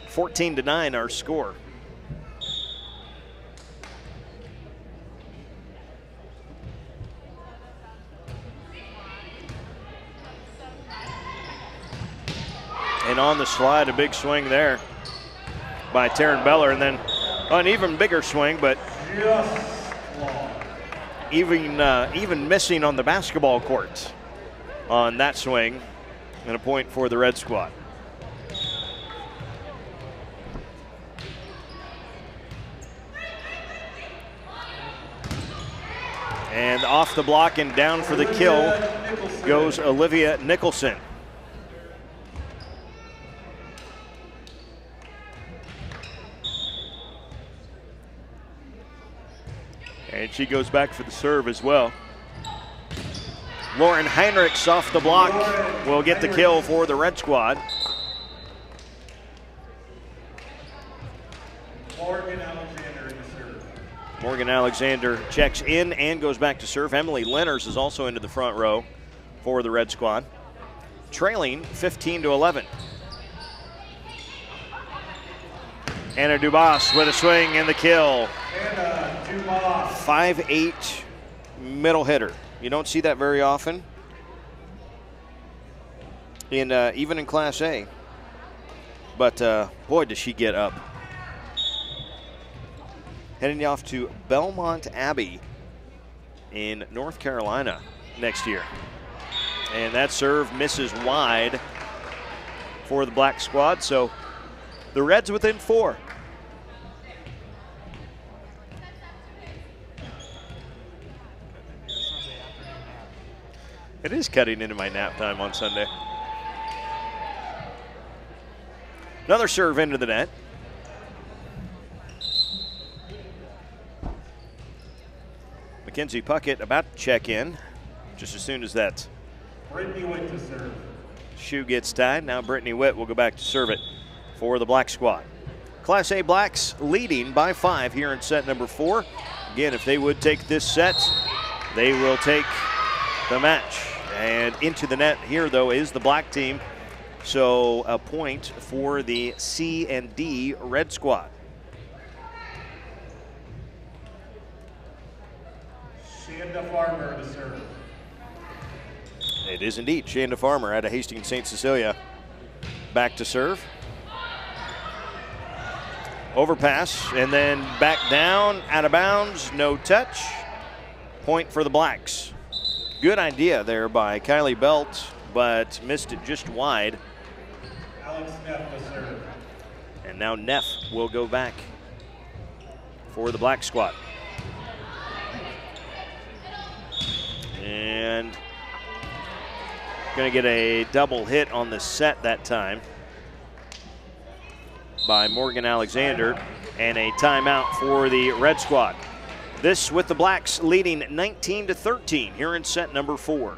Speaker 1: 14-9 our score. And on the slide, a big swing there by Taryn Beller, and then an even bigger swing, but even missing on the basketball court on that swing, and a point for the Red Squad. And off the block and down for the kill goes Olivia Nicholson. And she goes back for the serve as well. Lauren Heinrichs off the block will get the kill for the Red Squad. Morgan Alexander checks in and goes back to serve. Emily Lenners is also into the front row for the Red Squad. Trailing 15-11. Anna Dubas with a swing and the kill. 5'8" middle hitter. You don't see that very often, even in Class A. But boy, does she get up. Heading off to Belmont Abbey in North Carolina next year. And that serve misses wide for the Black Squad, so the Reds within 4. It is cutting into my nap time on Sunday. Another serve into the net. Mackenzie Puckett about to check in just as soon as that
Speaker 2: Brittany Witt to serve.
Speaker 1: Shoe gets tied. Now Brittany Witt will go back to serve it for the Black Squad. Class A Blacks leading by 5 here in set number 4. Again, if they would take this set, they will take the match. And into the net here, though, is the black team. So a point for the C and D Red Squad.
Speaker 2: Shanda Farmer to serve.
Speaker 1: It is indeed Shanda Farmer out of Hastings St. Cecilia. Back to serve. Overpass, and then back down, out of bounds, no touch. Point for the Blacks. Good idea there by Kylie Belt, but missed it just wide.
Speaker 2: Alex Neff to serve.
Speaker 1: And now Neff will go back for the Black Squad. And going to get a double hit on the set that time by Morgan Alexander, and a timeout for the Red Squad. This with the Blacks leading 19-13 here in set number 4.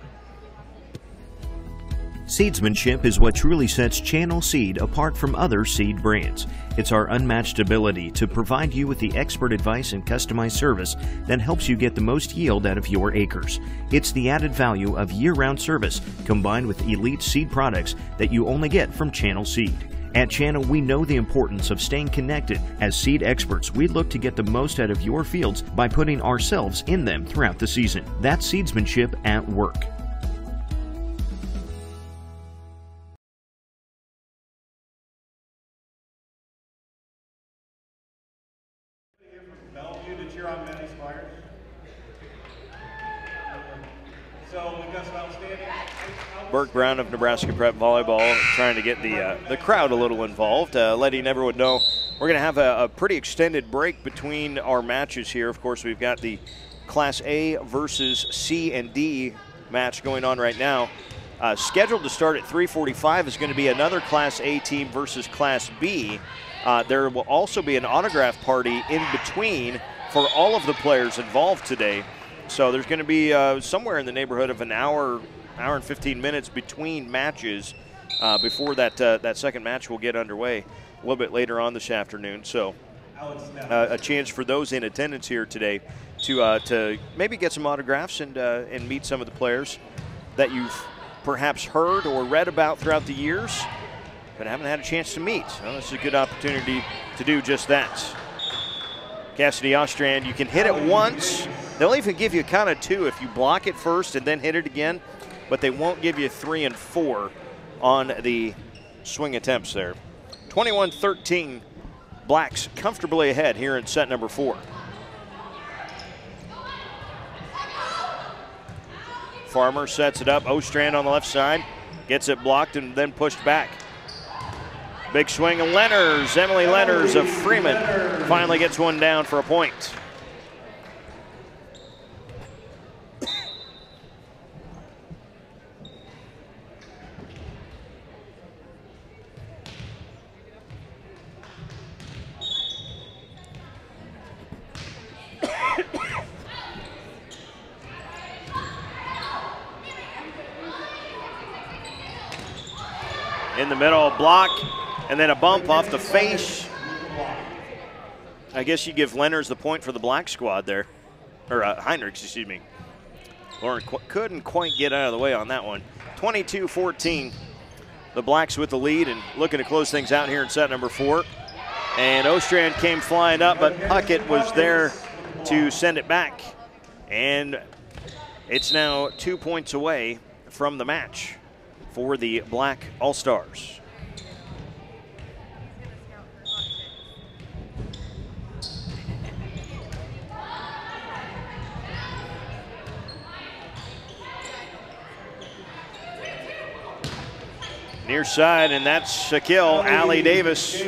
Speaker 6: Seedsmanship is what truly sets Channel Seed apart from other seed brands. It's our unmatched ability to provide you with the expert advice and customized service that helps you get the most yield out of your acres. It's the added value of year-round service combined with elite seed products that you only get from Channel Seed. At Channel, we know the importance of staying connected. As seed experts, we look to get the most out of your fields by putting ourselves in them throughout the season. That's seedsmanship at work.
Speaker 2: Bellevue to cheer on Maddie Spires. So we've got some outstanding.
Speaker 1: Burke Brown of Nebraska Prep Volleyball trying to get the crowd a little involved, letting everyone know we're going to have a pretty extended break between our matches here. Of course, we've got the Class A versus C and D match going on right now. Scheduled to start at 3:45 is going to be another Class A team versus Class B. There will also be an autograph party in between for all of the players involved today. So there's going to be somewhere in the neighborhood of an hour and 15 minutes between matches before that second match will get underway a little bit later on this afternoon. So a chance for those in attendance here today to maybe get some autographs and meet some of the players that you've perhaps heard or read about throughout the years, but haven't had a chance to meet. Well, this is a good opportunity to do just that. Cassidy Ostrand, you can hit it once. They'll even give you kind of 2 if you block it first and then hit it again, but they won't give you 3 and 4 on the swing attempts there. 21-13, Blacks comfortably ahead here in set number 4. Farmer sets it up. Ostrand on the left side. Gets it blocked and then pushed back. Big swing of Lenners. Emily Lenners of Freeman finally gets one down for a point. In the middle, block, and then a bump off the face. I guess you give Lenners the point for the Black squad there. Or Heinrichs, excuse me. Lauren couldn't quite get out of the way on that one. 22-14, the Blacks with the lead and looking to close things out here in set number 4. And Ostrand came flying up, but Puckett was there to send it back. And it's now 2 points away from the match for the Black All-Stars. Near side, and that's a kill. Allie Davis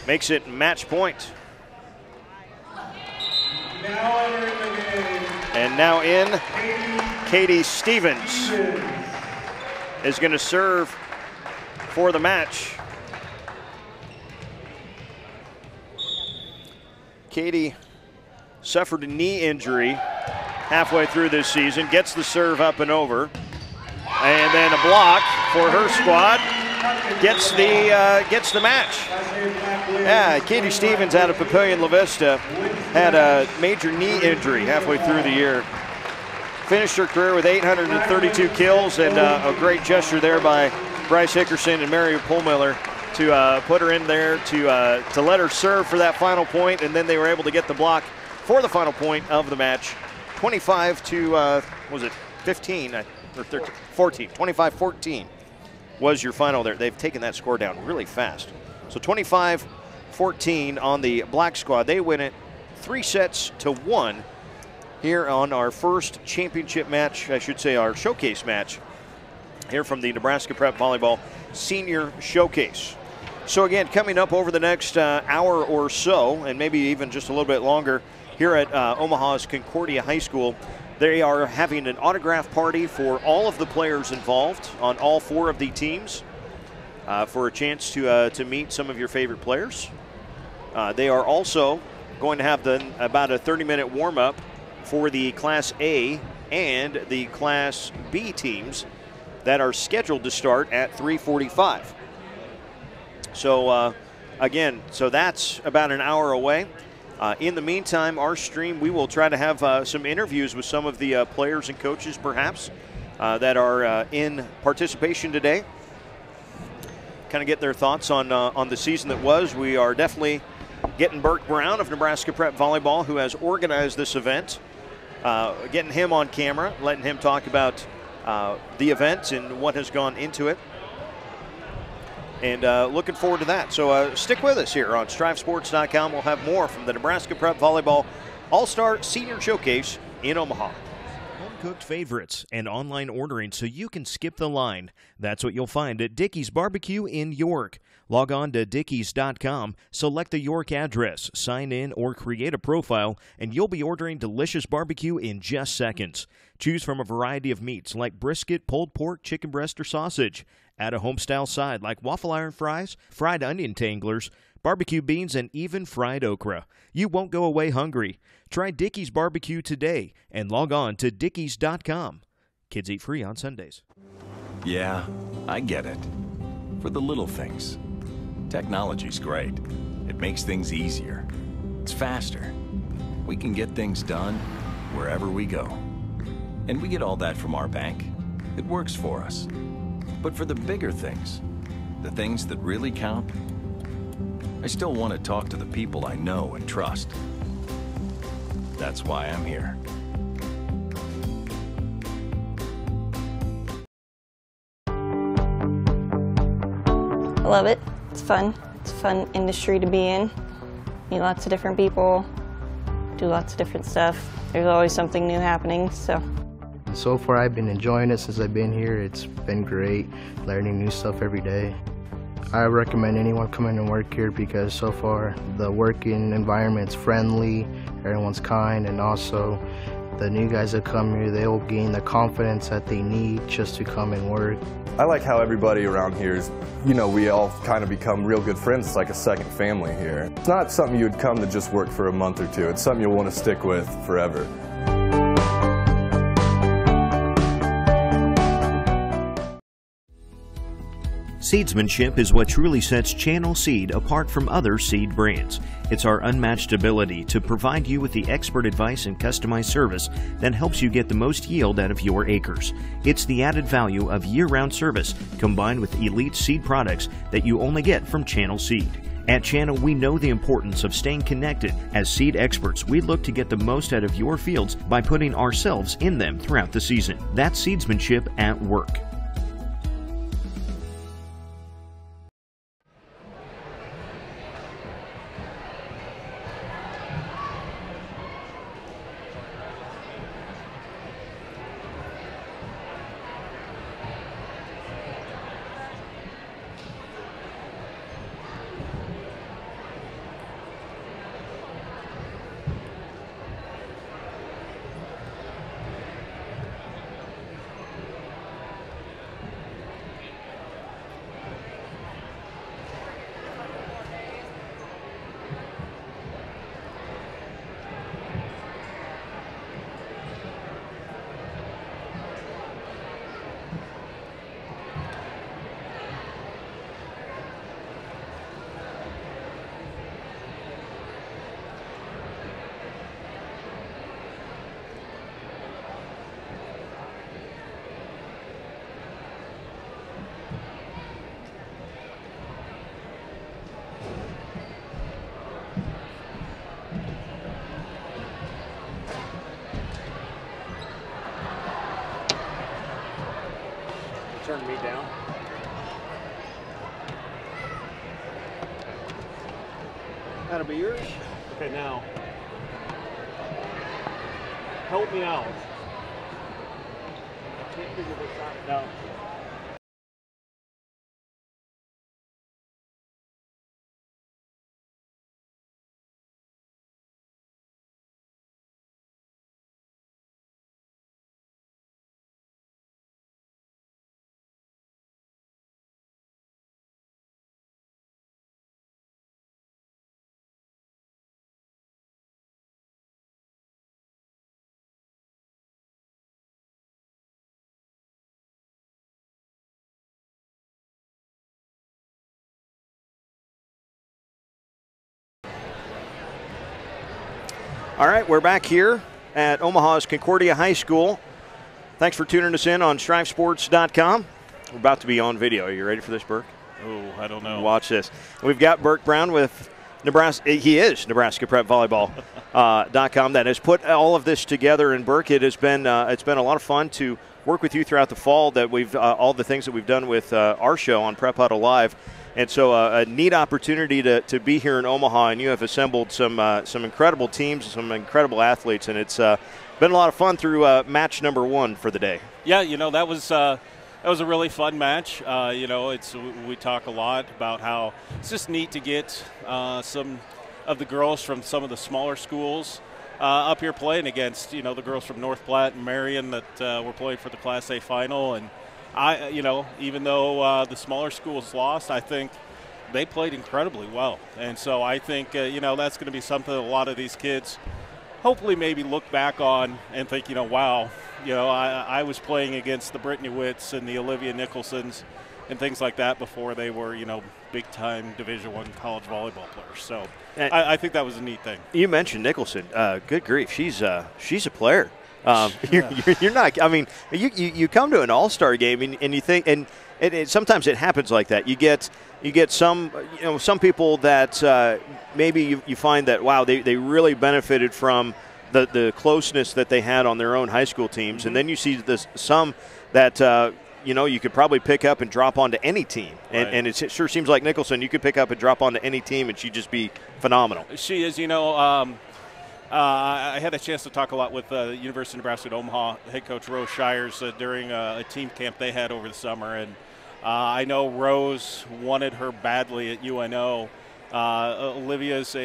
Speaker 1: makes it match point. And now in, Katie Stevens is going to serve for the match. Katie suffered a knee injury halfway through this season, gets the serve up and over, and then a block for her squad, gets the match. Yeah, Katie Stevens out of Papillion La Vista had a major knee injury halfway through the year. Finished her career with 832 kills, and a great gesture there by Bryce Hickerson and Mary Pullmiller to put her in there to let her serve for that final point, and then they were able to get the block for the final point of the match. 25 to, was it 15 or 13, 14, 25-14 was your final there. They've taken that score down really fast. So 25-14 on the Black squad. They win it 3-1 here on our first championship match, I should say our showcase match here from the Nebraska Prep Volleyball Senior Showcase. So again, coming up over the next hour or so, and maybe even just a little bit longer, here at Omaha's Concordia High School, they are having an autograph party for all of the players involved on all 4 of the teams for a chance to meet some of your favorite players. They are also going to have about a 30-minute warm-up for the Class A and the Class B teams that are scheduled to start at 3:45. So again, so that's about an hour away. In the meantime, our stream, we will try to have some interviews with some of the players and coaches perhaps that are in participation today. Kind of get their thoughts on the season that was. We are definitely getting Burke Brown of Nebraska Prep Volleyball, who has organized this event, getting him on camera, letting him talk about the event and what has gone into it. And looking forward to that. So stick with us here on StriveSports.com. We'll have more from the Nebraska Prep Volleyball All-Star Senior Showcase in Omaha. Home-cooked favorites and online ordering so you can skip the line. That's what you'll find at Dickey's Barbecue in York. Log on to Dickeys.com, select the York address, sign in, or create a profile, and you'll be ordering delicious barbecue in just seconds. Choose from a variety of meats like brisket, pulled pork, chicken breast, or sausage. Add a home-style side like waffle iron fries, fried onion tanglers, barbecue beans, and even fried okra. You won't go away hungry. Try Dickey's Barbecue today and log on to Dickeys.com. Kids eat free on Sundays.
Speaker 5: Yeah, I get it. For the little things. Technology's great. It makes things easier. It's faster. We can get things done wherever we go. And we get all that from our bank. It works for us. But for the bigger things, the things that really count, I still want to talk to the people I know and trust. That's why I'm here.
Speaker 8: I love it. It's fun. It's a fun industry to be in. Meet lots of different people, do lots of different stuff. There's always something new happening, so.
Speaker 9: So far I've been enjoying it since I've been here. It's been great, learning new stuff every day. I recommend anyone coming and work here because so far the working environment's friendly, everyone's kind, and also the new guys that come here, they'll gain the confidence that they need just to come and work.
Speaker 10: I like how everybody around here is, we all kind of become real good friends. It's like a second family here. It's not something you would come to just work for a month or two. It's something you'll want to stick with forever.
Speaker 6: Seedsmanship is what truly sets Channel Seed apart from other seed brands. It's our unmatched ability to provide you with the expert advice and customized service that helps you get the most yield out of your acres. It's the added value of year-round service combined with elite seed products that you only get from Channel Seed. At Channel, we know the importance of staying connected. As seed experts, we look to get the most out of your fields by putting ourselves in them throughout the season. That's seedsmanship at work.
Speaker 11: Turn me down. That'll be yours. Okay, now help me out. I can't figure this out. No.
Speaker 1: All right, we're back here at Omaha's Concordia High School. Thanks for tuning us in on StriveSports.com. We're about to be on video. Are you ready for this, Burke?
Speaker 2: Oh, I don't know.
Speaker 1: Watch this. We've got Burke Brown with Nebraska. He is Nebraska Prep Volleyball.com that has put all of this together. And Burke, it's been a lot of fun to work with you throughout the fall. That we've all the things that we've done with our show on Prep Huddle Live. And so a neat opportunity to be here in Omaha, and you have assembled some incredible teams, some incredible athletes, and it's been a lot of fun through match number 1 for the day.
Speaker 2: Yeah, that was a really fun match. We talk a lot about how it's just neat to get some of the girls from some of the smaller schools up here playing against, the girls from North Platte and Marion that were playing for the Class A final. And even though the smaller schools lost, I think they played incredibly well. And so I think, that's going to be something that a lot of these kids hopefully maybe look back on and think, wow, I was playing against the Brittany Witts and the Olivia Nicholsons and things like that before they were, big-time Division I college volleyball players. So
Speaker 11: I think that was a neat thing.
Speaker 1: You mentioned Nicholson. Good grief, she's a player. You're not. I mean, you come to an all-star game and you think, and sometimes it happens like that. You get some people that maybe you find that, wow, they really benefited from the closeness that they had on their own high school teams, and then you see some that you could probably pick up and drop onto any team, and it sure seems like Nicholson, you could pick up and drop onto any team, and she'd just be phenomenal.
Speaker 11: She is, I had a chance to talk a lot with University of Nebraska at Omaha head coach Rose Shires during a team camp they had over the summer, and I know Rose wanted her badly at UNO. Olivia's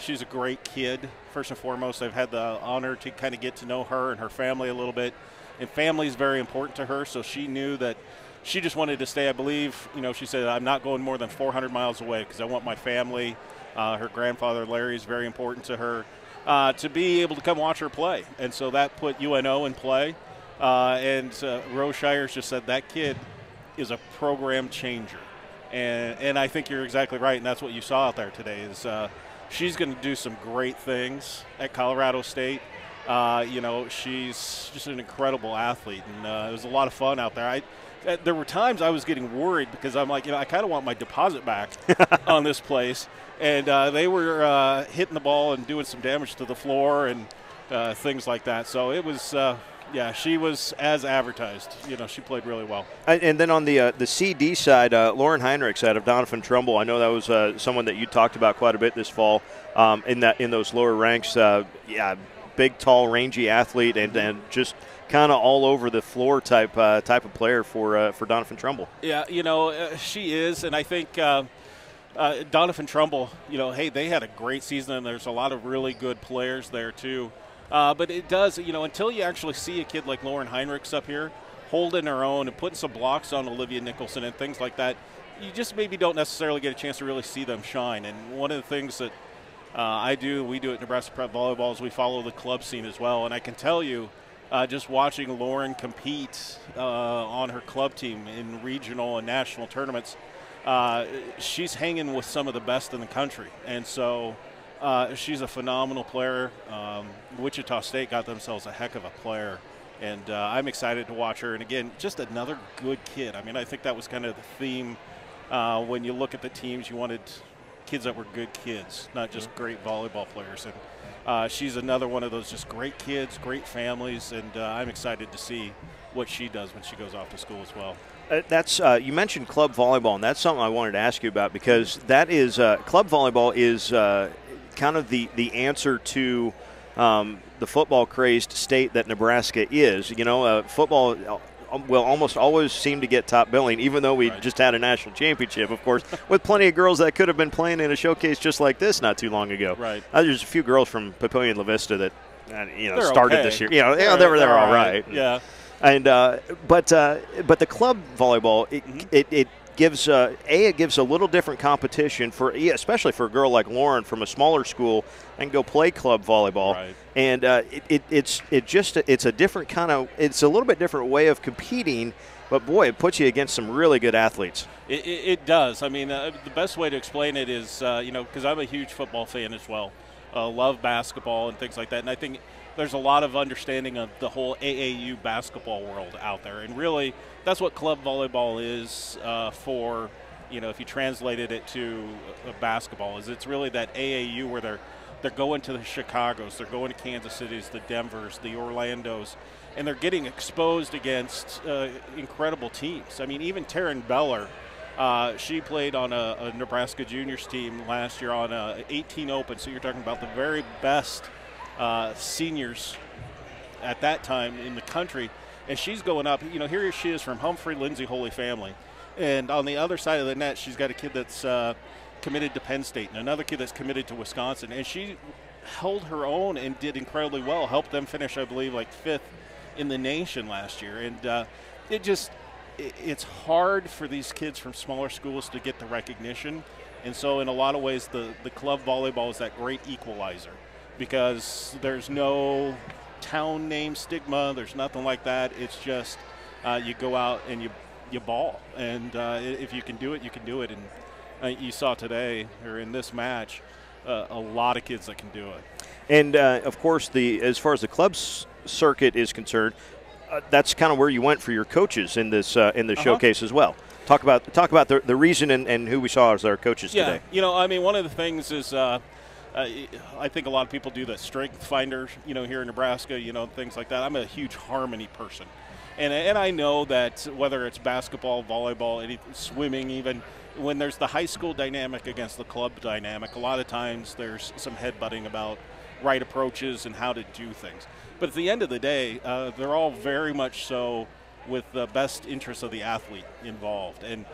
Speaker 11: she's a great kid. First and foremost, I've had the honor to kind of get to know her and her family a little bit, and family is very important to her, so she knew that she just wanted to stay. I believe, she said, I'm not going more than 400 miles away because I want my family. Her grandfather, Larry, is very important to her. To be able to come watch her play. And so that put UNO in play. And Rose Shires just said that kid is a program changer. And I think you're exactly right, and that's what you saw out there today is she's going to do some great things at Colorado State. She's just an incredible athlete, and it was a lot of fun out there. There were times I was getting worried because I'm like, I kind of want my deposit back on this place. And they were hitting the ball and doing some damage to the floor and things like that. So it was, she was as advertised. She played really well.
Speaker 1: And then on the CD side, Lauren Heinrichs out of Doniphan Trumbull. I know that was someone that you talked about quite a bit this fall in those lower ranks. Big, tall, rangy athlete, and just kind of all over the floor type of player for Doniphan Trumbull. Yeah,
Speaker 11: she is, and I think. Doniphan Trumbull, they had a great season, and there's a lot of really good players there too. But it does, until you actually see a kid like Lauren Heinrichs up here holding her own and putting some blocks on Olivia Nicholson and things like that, you just maybe don't necessarily get a chance to really see them shine. And one of the things that we do at Nebraska Prep Volleyball is we follow the club scene as well. And I can tell you, just watching Lauren compete on her club team in regional and national tournaments, she's hanging with some of the best in the country, and so she's a phenomenal player. Wichita State got themselves a heck of a player, and I'm excited to watch her. And again, just another good kid. I mean, I think that was kind of the theme when you look at the teams. You wanted kids that were good kids, not just great volleyball players. And she's another one of those just great kids, great families, and I'm excited to see what she does when she goes off to school as well.
Speaker 1: That's you mentioned club volleyball, and that's something I wanted to ask you about because that is club volleyball is kind of the answer to the football-crazed state that Nebraska is. Football will almost always seem to get top billing, even though we just had a national championship, of course, with plenty of girls that could have been playing in a showcase just like this not too long ago.
Speaker 11: Right.
Speaker 1: There's a few girls from Papillion La Vista that
Speaker 11: they're
Speaker 1: started
Speaker 11: okay.
Speaker 1: This year. They were all right.
Speaker 11: Yeah.
Speaker 1: And but the club volleyball it gives it gives a little different competition especially for a girl like Lauren from a smaller school and go play club volleyball.
Speaker 11: Right.
Speaker 1: And it's a different it's a little bit different way of competing, but boy, it puts you against some really good athletes.
Speaker 11: It does. I mean, the best way to explain it is because I'm a huge football fan as well, love basketball and things like that, and I think there's a lot of understanding of the whole AAU basketball world out there. And really, that's what club volleyball is for, if you translated it to basketball, is it's really that AAU where they're going to the Chicagos, they're going to Kansas Cities, the Denvers, the Orlandos, and they're getting exposed against incredible teams. I mean, even Taryn Beller, she played on a Nebraska juniors team last year on 18 Open, so you're talking about the very best seniors at that time in the country, and she's going up. Here she is from Humphrey Lindsay Holy Family, and on the other side of the net, she's got a kid that's committed to Penn State and another kid that's committed to Wisconsin, and she held her own and did incredibly well, helped them finish, I believe, like 5th in the nation last year. And it's hard for these kids from smaller schools to get the recognition, and so in a lot of ways the club volleyball is that great equalizer, because there's no town name stigma, there's nothing like that. It's just you go out and you ball, and if you can do it, you can do it. And you saw today, or in this match, a lot of kids that can do it.
Speaker 1: And of course, as far as the clubs circuit is concerned, that's kind of where you went for your coaches in this showcase as well. Talk about the reason and who we saw as our coaches today.
Speaker 11: I mean, one of the things is I think a lot of people do the strength finders, here in Nebraska, things like that. I'm a huge harmony person. And I know that whether it's basketball, volleyball, swimming even, when there's the high school dynamic against the club dynamic, a lot of times there's some headbutting about right approaches and how to do things. But at the end of the day, they're all very much so with the best interests of the athlete involved. And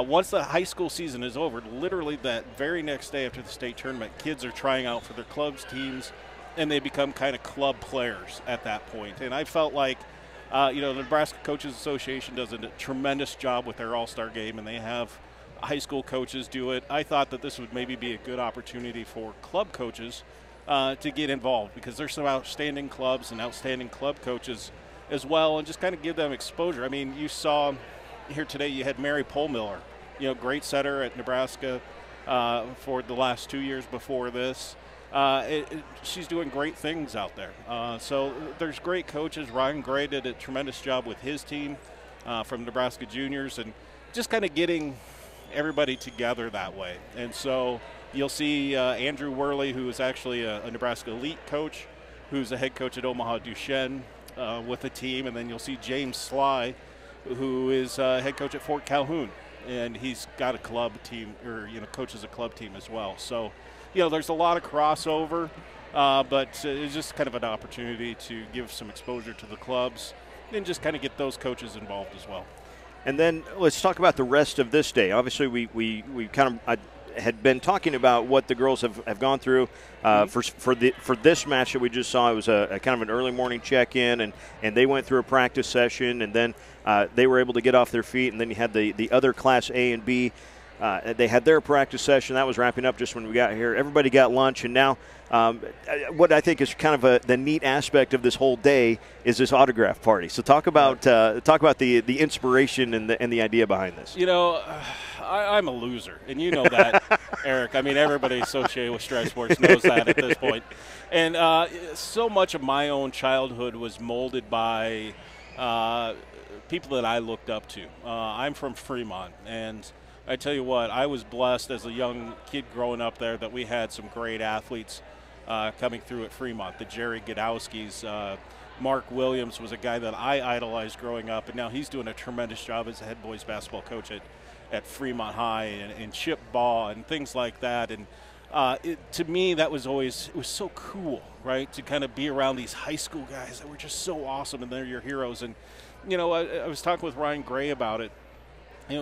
Speaker 11: once the high school season is over, literally that very next day after the state tournament, kids are trying out for their clubs, teams, and they become kind of club players at that point. And I felt like the Nebraska Coaches Association does a tremendous job with their all-star game, and they have high school coaches do it. I thought that this would maybe be a good opportunity for club coaches to get involved, because there's some outstanding clubs and outstanding club coaches as well, and just kind of give them exposure. I mean, you saw here today, you had Mary Polmiller, great setter at Nebraska for the last 2 years before this. She's doing great things out there. So there's great coaches. Ryan Gray did a tremendous job with his team from Nebraska Juniors, and just kind of getting everybody together that way. And so you'll see Andrew Worley, who is actually a Nebraska elite coach, who's a head coach at Omaha Duchesne with the team. And then you'll see James Sly, who is head coach at Fort Calhoun, and he's got a club team, or coaches a club team as well. So there's a lot of crossover, but it's just kind of an opportunity to give some exposure to the clubs and just kind of get those coaches involved as well.
Speaker 1: And then let's talk about the rest of this day. Obviously, we kind of had been talking about what the girls have gone through for this match that we just saw. It was a kind of an early morning check-in, and they went through a practice session, and then they were able to get off their feet. And then you had the other Class A and B. They had their practice session. That was wrapping up just when we got here. Everybody got lunch, and now what I think is kind of the neat aspect of this whole day is this autograph party. So talk about the inspiration and the idea behind this.
Speaker 11: I'm a loser, and you know that, Eric. I mean, everybody associated with Strive Sports knows that at this point. And so much of my own childhood was molded by people that I looked up to. I'm from Fremont, and I tell you what, I was blessed as a young kid growing up there that we had some great athletes coming through at Fremont. The Jerry Godowskis, Mark Williams was a guy that I idolized growing up, and now he's doing a tremendous job as a head boys basketball coach at Fremont High, and Chip Baugh and things like that. And to me, it was so cool, right, to kind of be around these high school guys that were just so awesome, and they're your heroes. And, I was talking with Ryan Gray about it.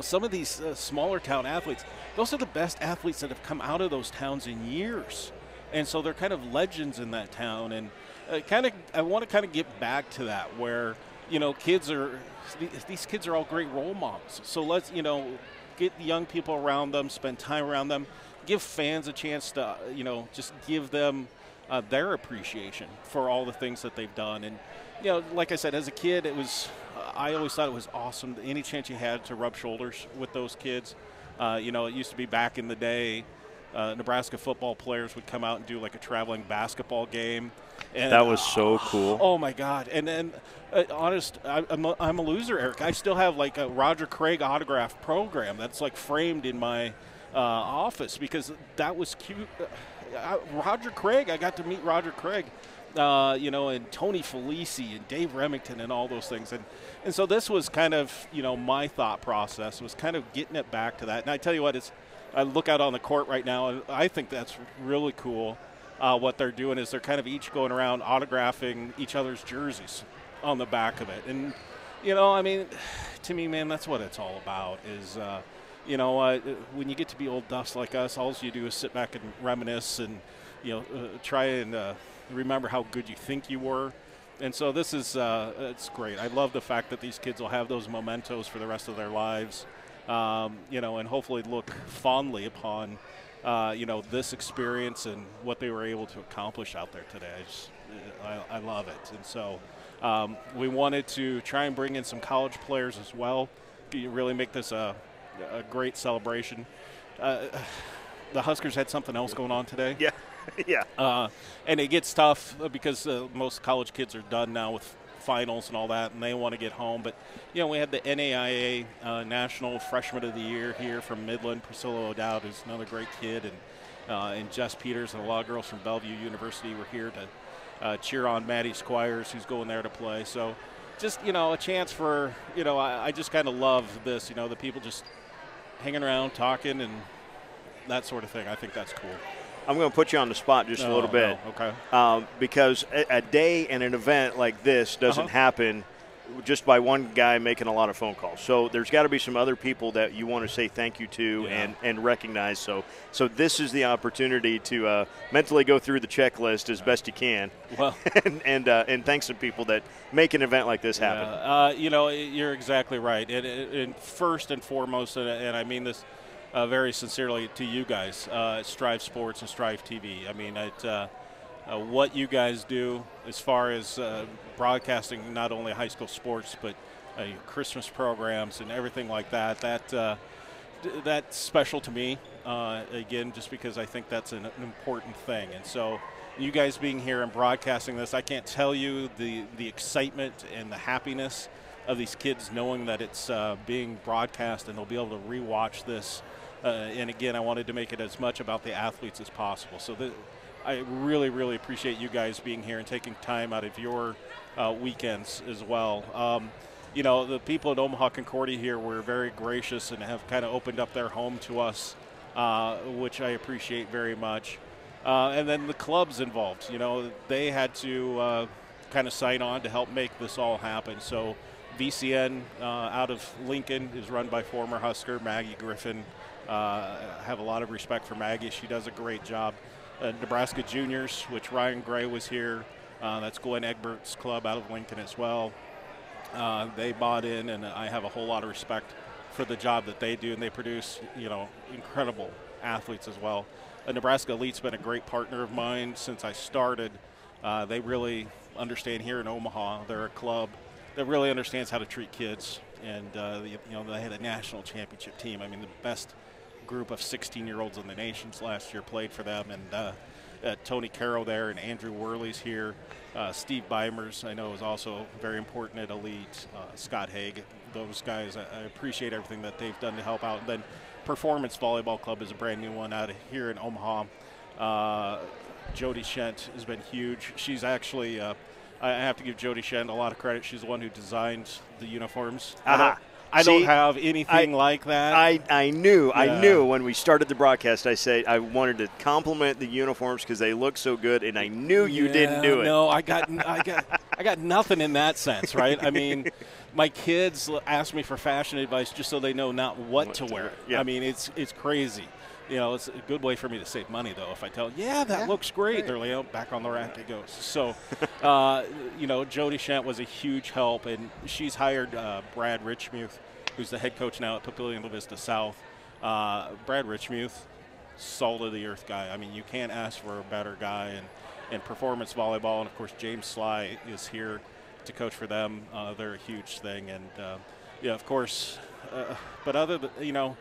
Speaker 11: Some of these smaller town athletes, those are the best athletes that have come out of those towns in years. And so they're kind of legends in that town. And I want to kind of get back to that where, these kids are all great role models. So let's, get the young people around them, spend time around them, give fans a chance to, just give them their appreciation for all the things that they've done. And, like I said, as a kid, I always thought it was awesome, any chance you had to rub shoulders with those kids. It used to be back in the day, Nebraska football players would come out and do like a traveling basketball game. And
Speaker 1: that was so cool.
Speaker 11: Oh my God. And then I'm a loser, Eric. I still have like a Roger Craig autograph program that's like framed in my office, because that was cute. Roger Craig, I got to meet Roger Craig, and Tony Felici and Dave Remington and all those things. And so this was kind of, my thought process was kind of getting it back to that. And I tell you what, I look out on the court right now, and I think that's really cool. What they're doing is they're kind of each going around autographing each other's jerseys on the back of it. And, to me, man, that's what it's all about is, when you get to be old duffs like us, all you do is sit back and reminisce and, try and remember how good you think you were. And so this is it's great. I love the fact that these kids will have those mementos for the rest of their lives, and hopefully look fondly upon, this experience and what they were able to accomplish out there today. I love it. And so we wanted to try and bring in some college players as well, really make this a great celebration. the Huskers had something else going on today.
Speaker 1: Yeah, yeah.
Speaker 11: And it gets tough because most college kids are done now with finals and all that, and they want to get home. But, you know, we had the NAIA National Freshman of the Year here from Midland, Priscilla O'Dowd, who's another great kid, and Jess Peters and a lot of girls from Bellevue University were here to cheer on Maddie Squires, who's going there to play. So just, you know, a chance for, you know, I just kind of love this, you know, the people just hanging around, talking, and that sort of thing. I think that's cool.
Speaker 1: I'm going to put you on the spot just a little bit.
Speaker 11: No, okay.
Speaker 1: Because a day and an event like this doesn't happen just by one guy making a lot of phone calls. So there's got to be some other people that you want to say thank you to and recognize. So this is the opportunity to mentally go through the checklist as best you can. Well, and thank some people that make an event like this happen.
Speaker 11: You know, you're exactly right. And first and foremost, and I mean this very sincerely to you guys, Strive Sports and Strive TV. I mean, what you guys do as far as broadcasting not only high school sports but Christmas programs and everything like that, that's special to me, again, just because I think that's an important thing. And so you guys being here and broadcasting this, I can't tell you the excitement and the happiness of these kids knowing that it's being broadcast and they'll be able to rewatch this. And again, I wanted to make it as much about the athletes as possible. So I really, really appreciate you guys being here and taking time out of your weekends as well. You know, the people at Omaha Concordia here were very gracious and have kind of opened up their home to us, which I appreciate very much. And then the clubs involved, you know, they had to kind of sign on to help make this all happen. So VCN out of Lincoln is run by former Husker Maggie Griffin. I have a lot of respect for Maggie. She does a great job. Nebraska Juniors, which Ryan Gray was here. That's Glenn Egbert's club out of Lincoln as well. They bought in, and I have a whole lot of respect for the job that they do, and they produce, you know, incredible athletes as well. Nebraska Elite's been a great partner of mine since I started. They really understand here in Omaha. They're a club that really understands how to treat kids, and you know, they had a national championship team. I mean, the best group of 16-year-olds in the nations last year played for them, and Tony Caro there, and Andrew Worley's here. Steve Beimers, I know, is also very important at Elite. Scott Haig, those guys, I appreciate everything that they've done to help out. And then Performance Volleyball Club is a brand new one out of here in Omaha. Jody Shent has been huge. She's actually, I have to give Jody Shent a lot of credit. She's the one who designed the uniforms. I don't have anything like that.
Speaker 1: I knew when we started the broadcast, I wanted to compliment the uniforms because they look so good, and I knew you didn't do it.
Speaker 11: No, I got nothing in that sense, right? I mean, my kids ask me for fashion advice just so they know not what to wear. Yeah. I mean, it's crazy. You know, it's a good way for me to save money, though. If I tell, that looks great, they're like, oh, back on the rack it goes. So, you know, Jody Shant was a huge help, and she's hired Brad Richmuth, who's the head coach now at Papillion La Vista South. Brad Richmuth, salt-of-the-earth guy. I mean, you can't ask for a better guy. And performance volleyball, and, of course, James Sly is here to coach for them. They're a huge thing. And, yeah, of course, but other than, you know,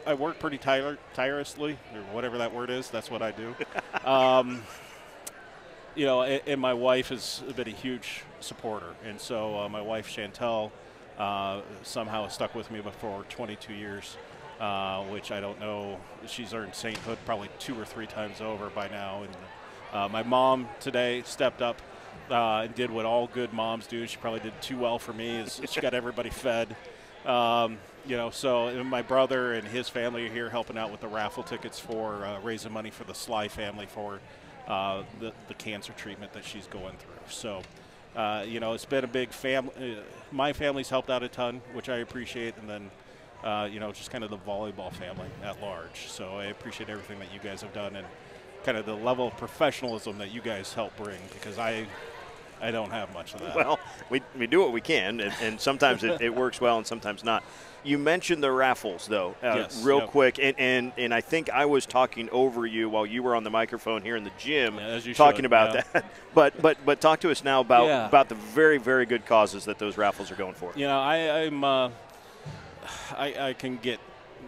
Speaker 11: I work pretty tirelessly, or whatever that word is. That's what I do. You know, and my wife has been a huge supporter. And so my wife, Chantel, somehow has stuck with me for 22 years, which I don't know. She's earned sainthood probably 2 or 3 times over by now. And my mom today stepped up and did what all good moms do. She probably did too well for me. She got everybody fed. You know, so my brother and his family are here helping out with the raffle tickets for raising money for the Sly family for the cancer treatment that she's going through. So, you know, it's been a big family. My family's helped out a ton, which I appreciate, and then, you know, just kind of the volleyball family at large. So I appreciate everything that you guys have done and kind of the level of professionalism that you guys help bring, because I don't have much of that.
Speaker 1: Well, we do what we can, and sometimes it works well and sometimes not. You mentioned the raffles, though,
Speaker 11: yes,
Speaker 1: real quick, and I think I was talking over you while you were on the microphone here in the gym talking about that. But talk to us now about the very, very good causes that those raffles are going for.
Speaker 11: You know, I can get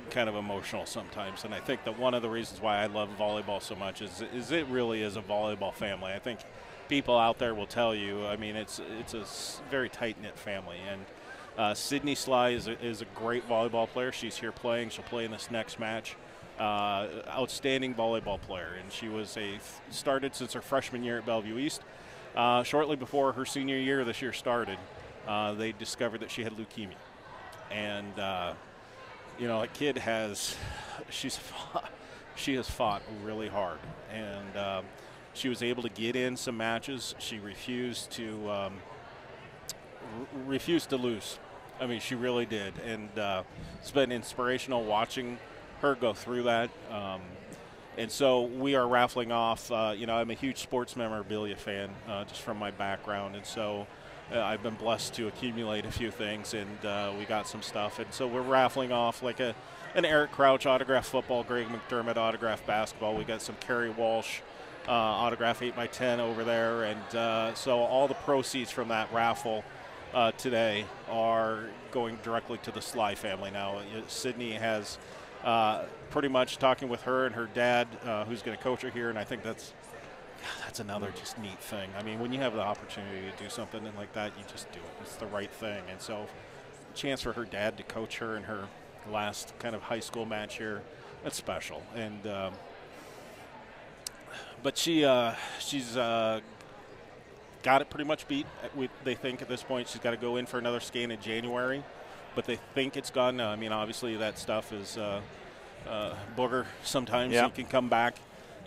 Speaker 11: kind of emotional sometimes. And I think that one of the reasons why I love volleyball so much is it really is a volleyball family. I think people out there will tell you, I mean, it's a very tight-knit family. And Sydney Sly is a great volleyball player. She's here playing. She'll play in this next match. Outstanding volleyball player, and she was started since her freshman year at Bellevue East. Shortly before her senior year this year started, they discovered that she had leukemia. And, you know, a kid she has fought really hard. And she was able to get in some matches. She refused to lose. I mean, she really did. And it's been inspirational watching her go through that. And so we are raffling off, you know, I'm a huge sports memorabilia fan just from my background. And so I've been blessed to accumulate a few things, and we got some stuff. And so we're raffling off like an Eric Crouch autographed football, Greg McDermott autographed basketball. We got some Kerry Walsh autograph 8x10 over there. And so all the proceeds from that raffle today are going directly to the Sly family. Now, Sydney has pretty much talking with her and her dad, who's going to coach her here, and I think that's another just neat thing. I mean, when you have the opportunity to do something like that, you just do it. It's the right thing. And so a chance for her dad to coach her in her last kind of high school match here, that's special. And but she's got it pretty much beat. They think at this point she's got to go in for another scan in January, but they think it's gone now. I mean, obviously that stuff is booger sometimes.
Speaker 1: Yeah.
Speaker 11: You can come back.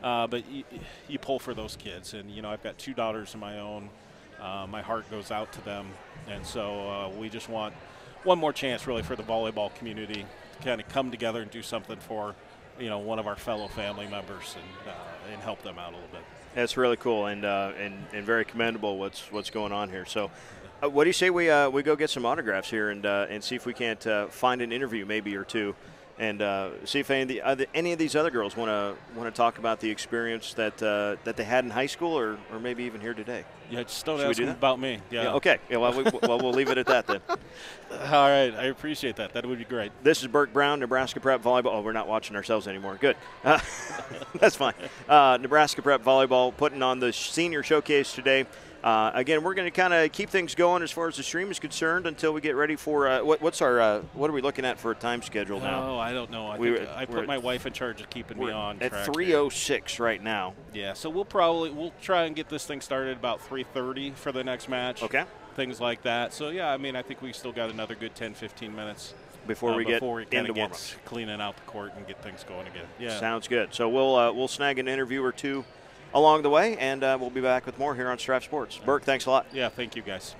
Speaker 11: But you pull for those kids. And, you know, I've got 2 daughters of my own. My heart goes out to them. And so we just want one more chance, really, for the volleyball community to kind of come together and do something for, you know, one of our fellow family members and help them out a little bit.
Speaker 1: That's really cool and very commendable what's going on here. So what do you say we go get some autographs here and see if we can't find an interview maybe or two, and see if any of these other girls want to talk about the experience that they had in high school or maybe even here today.
Speaker 11: Yeah, just don't ask them about me. Yeah.
Speaker 1: Okay. Yeah, well, we'll leave it at that then.
Speaker 11: All right. I appreciate that. That would be great.
Speaker 1: This is Burke Brown, Nebraska Prep Volleyball. Oh, we're not watching ourselves anymore. Good. That's fine. Nebraska Prep Volleyball putting on the senior showcase today. Again, we're going to kind of keep things going as far as the stream is concerned until we get ready for what are we looking at for a time schedule now?
Speaker 11: Oh, I don't know. I put my wife in charge of keeping me on track.
Speaker 1: At 3:06 right now.
Speaker 11: Yeah, so we'll try and get this thing started about 3:30 for the next match.
Speaker 1: Okay.
Speaker 11: Things like that. So yeah, I mean, I think we still got another good 10-15 minutes
Speaker 1: before we get
Speaker 11: into warm-ups, cleaning out the court and get things going again. Yeah.
Speaker 1: Sounds good. So we'll snag an interview or two along the way, and we'll be back with more here on Strive Sports. Burke, thanks a lot.
Speaker 11: Yeah, thank you guys.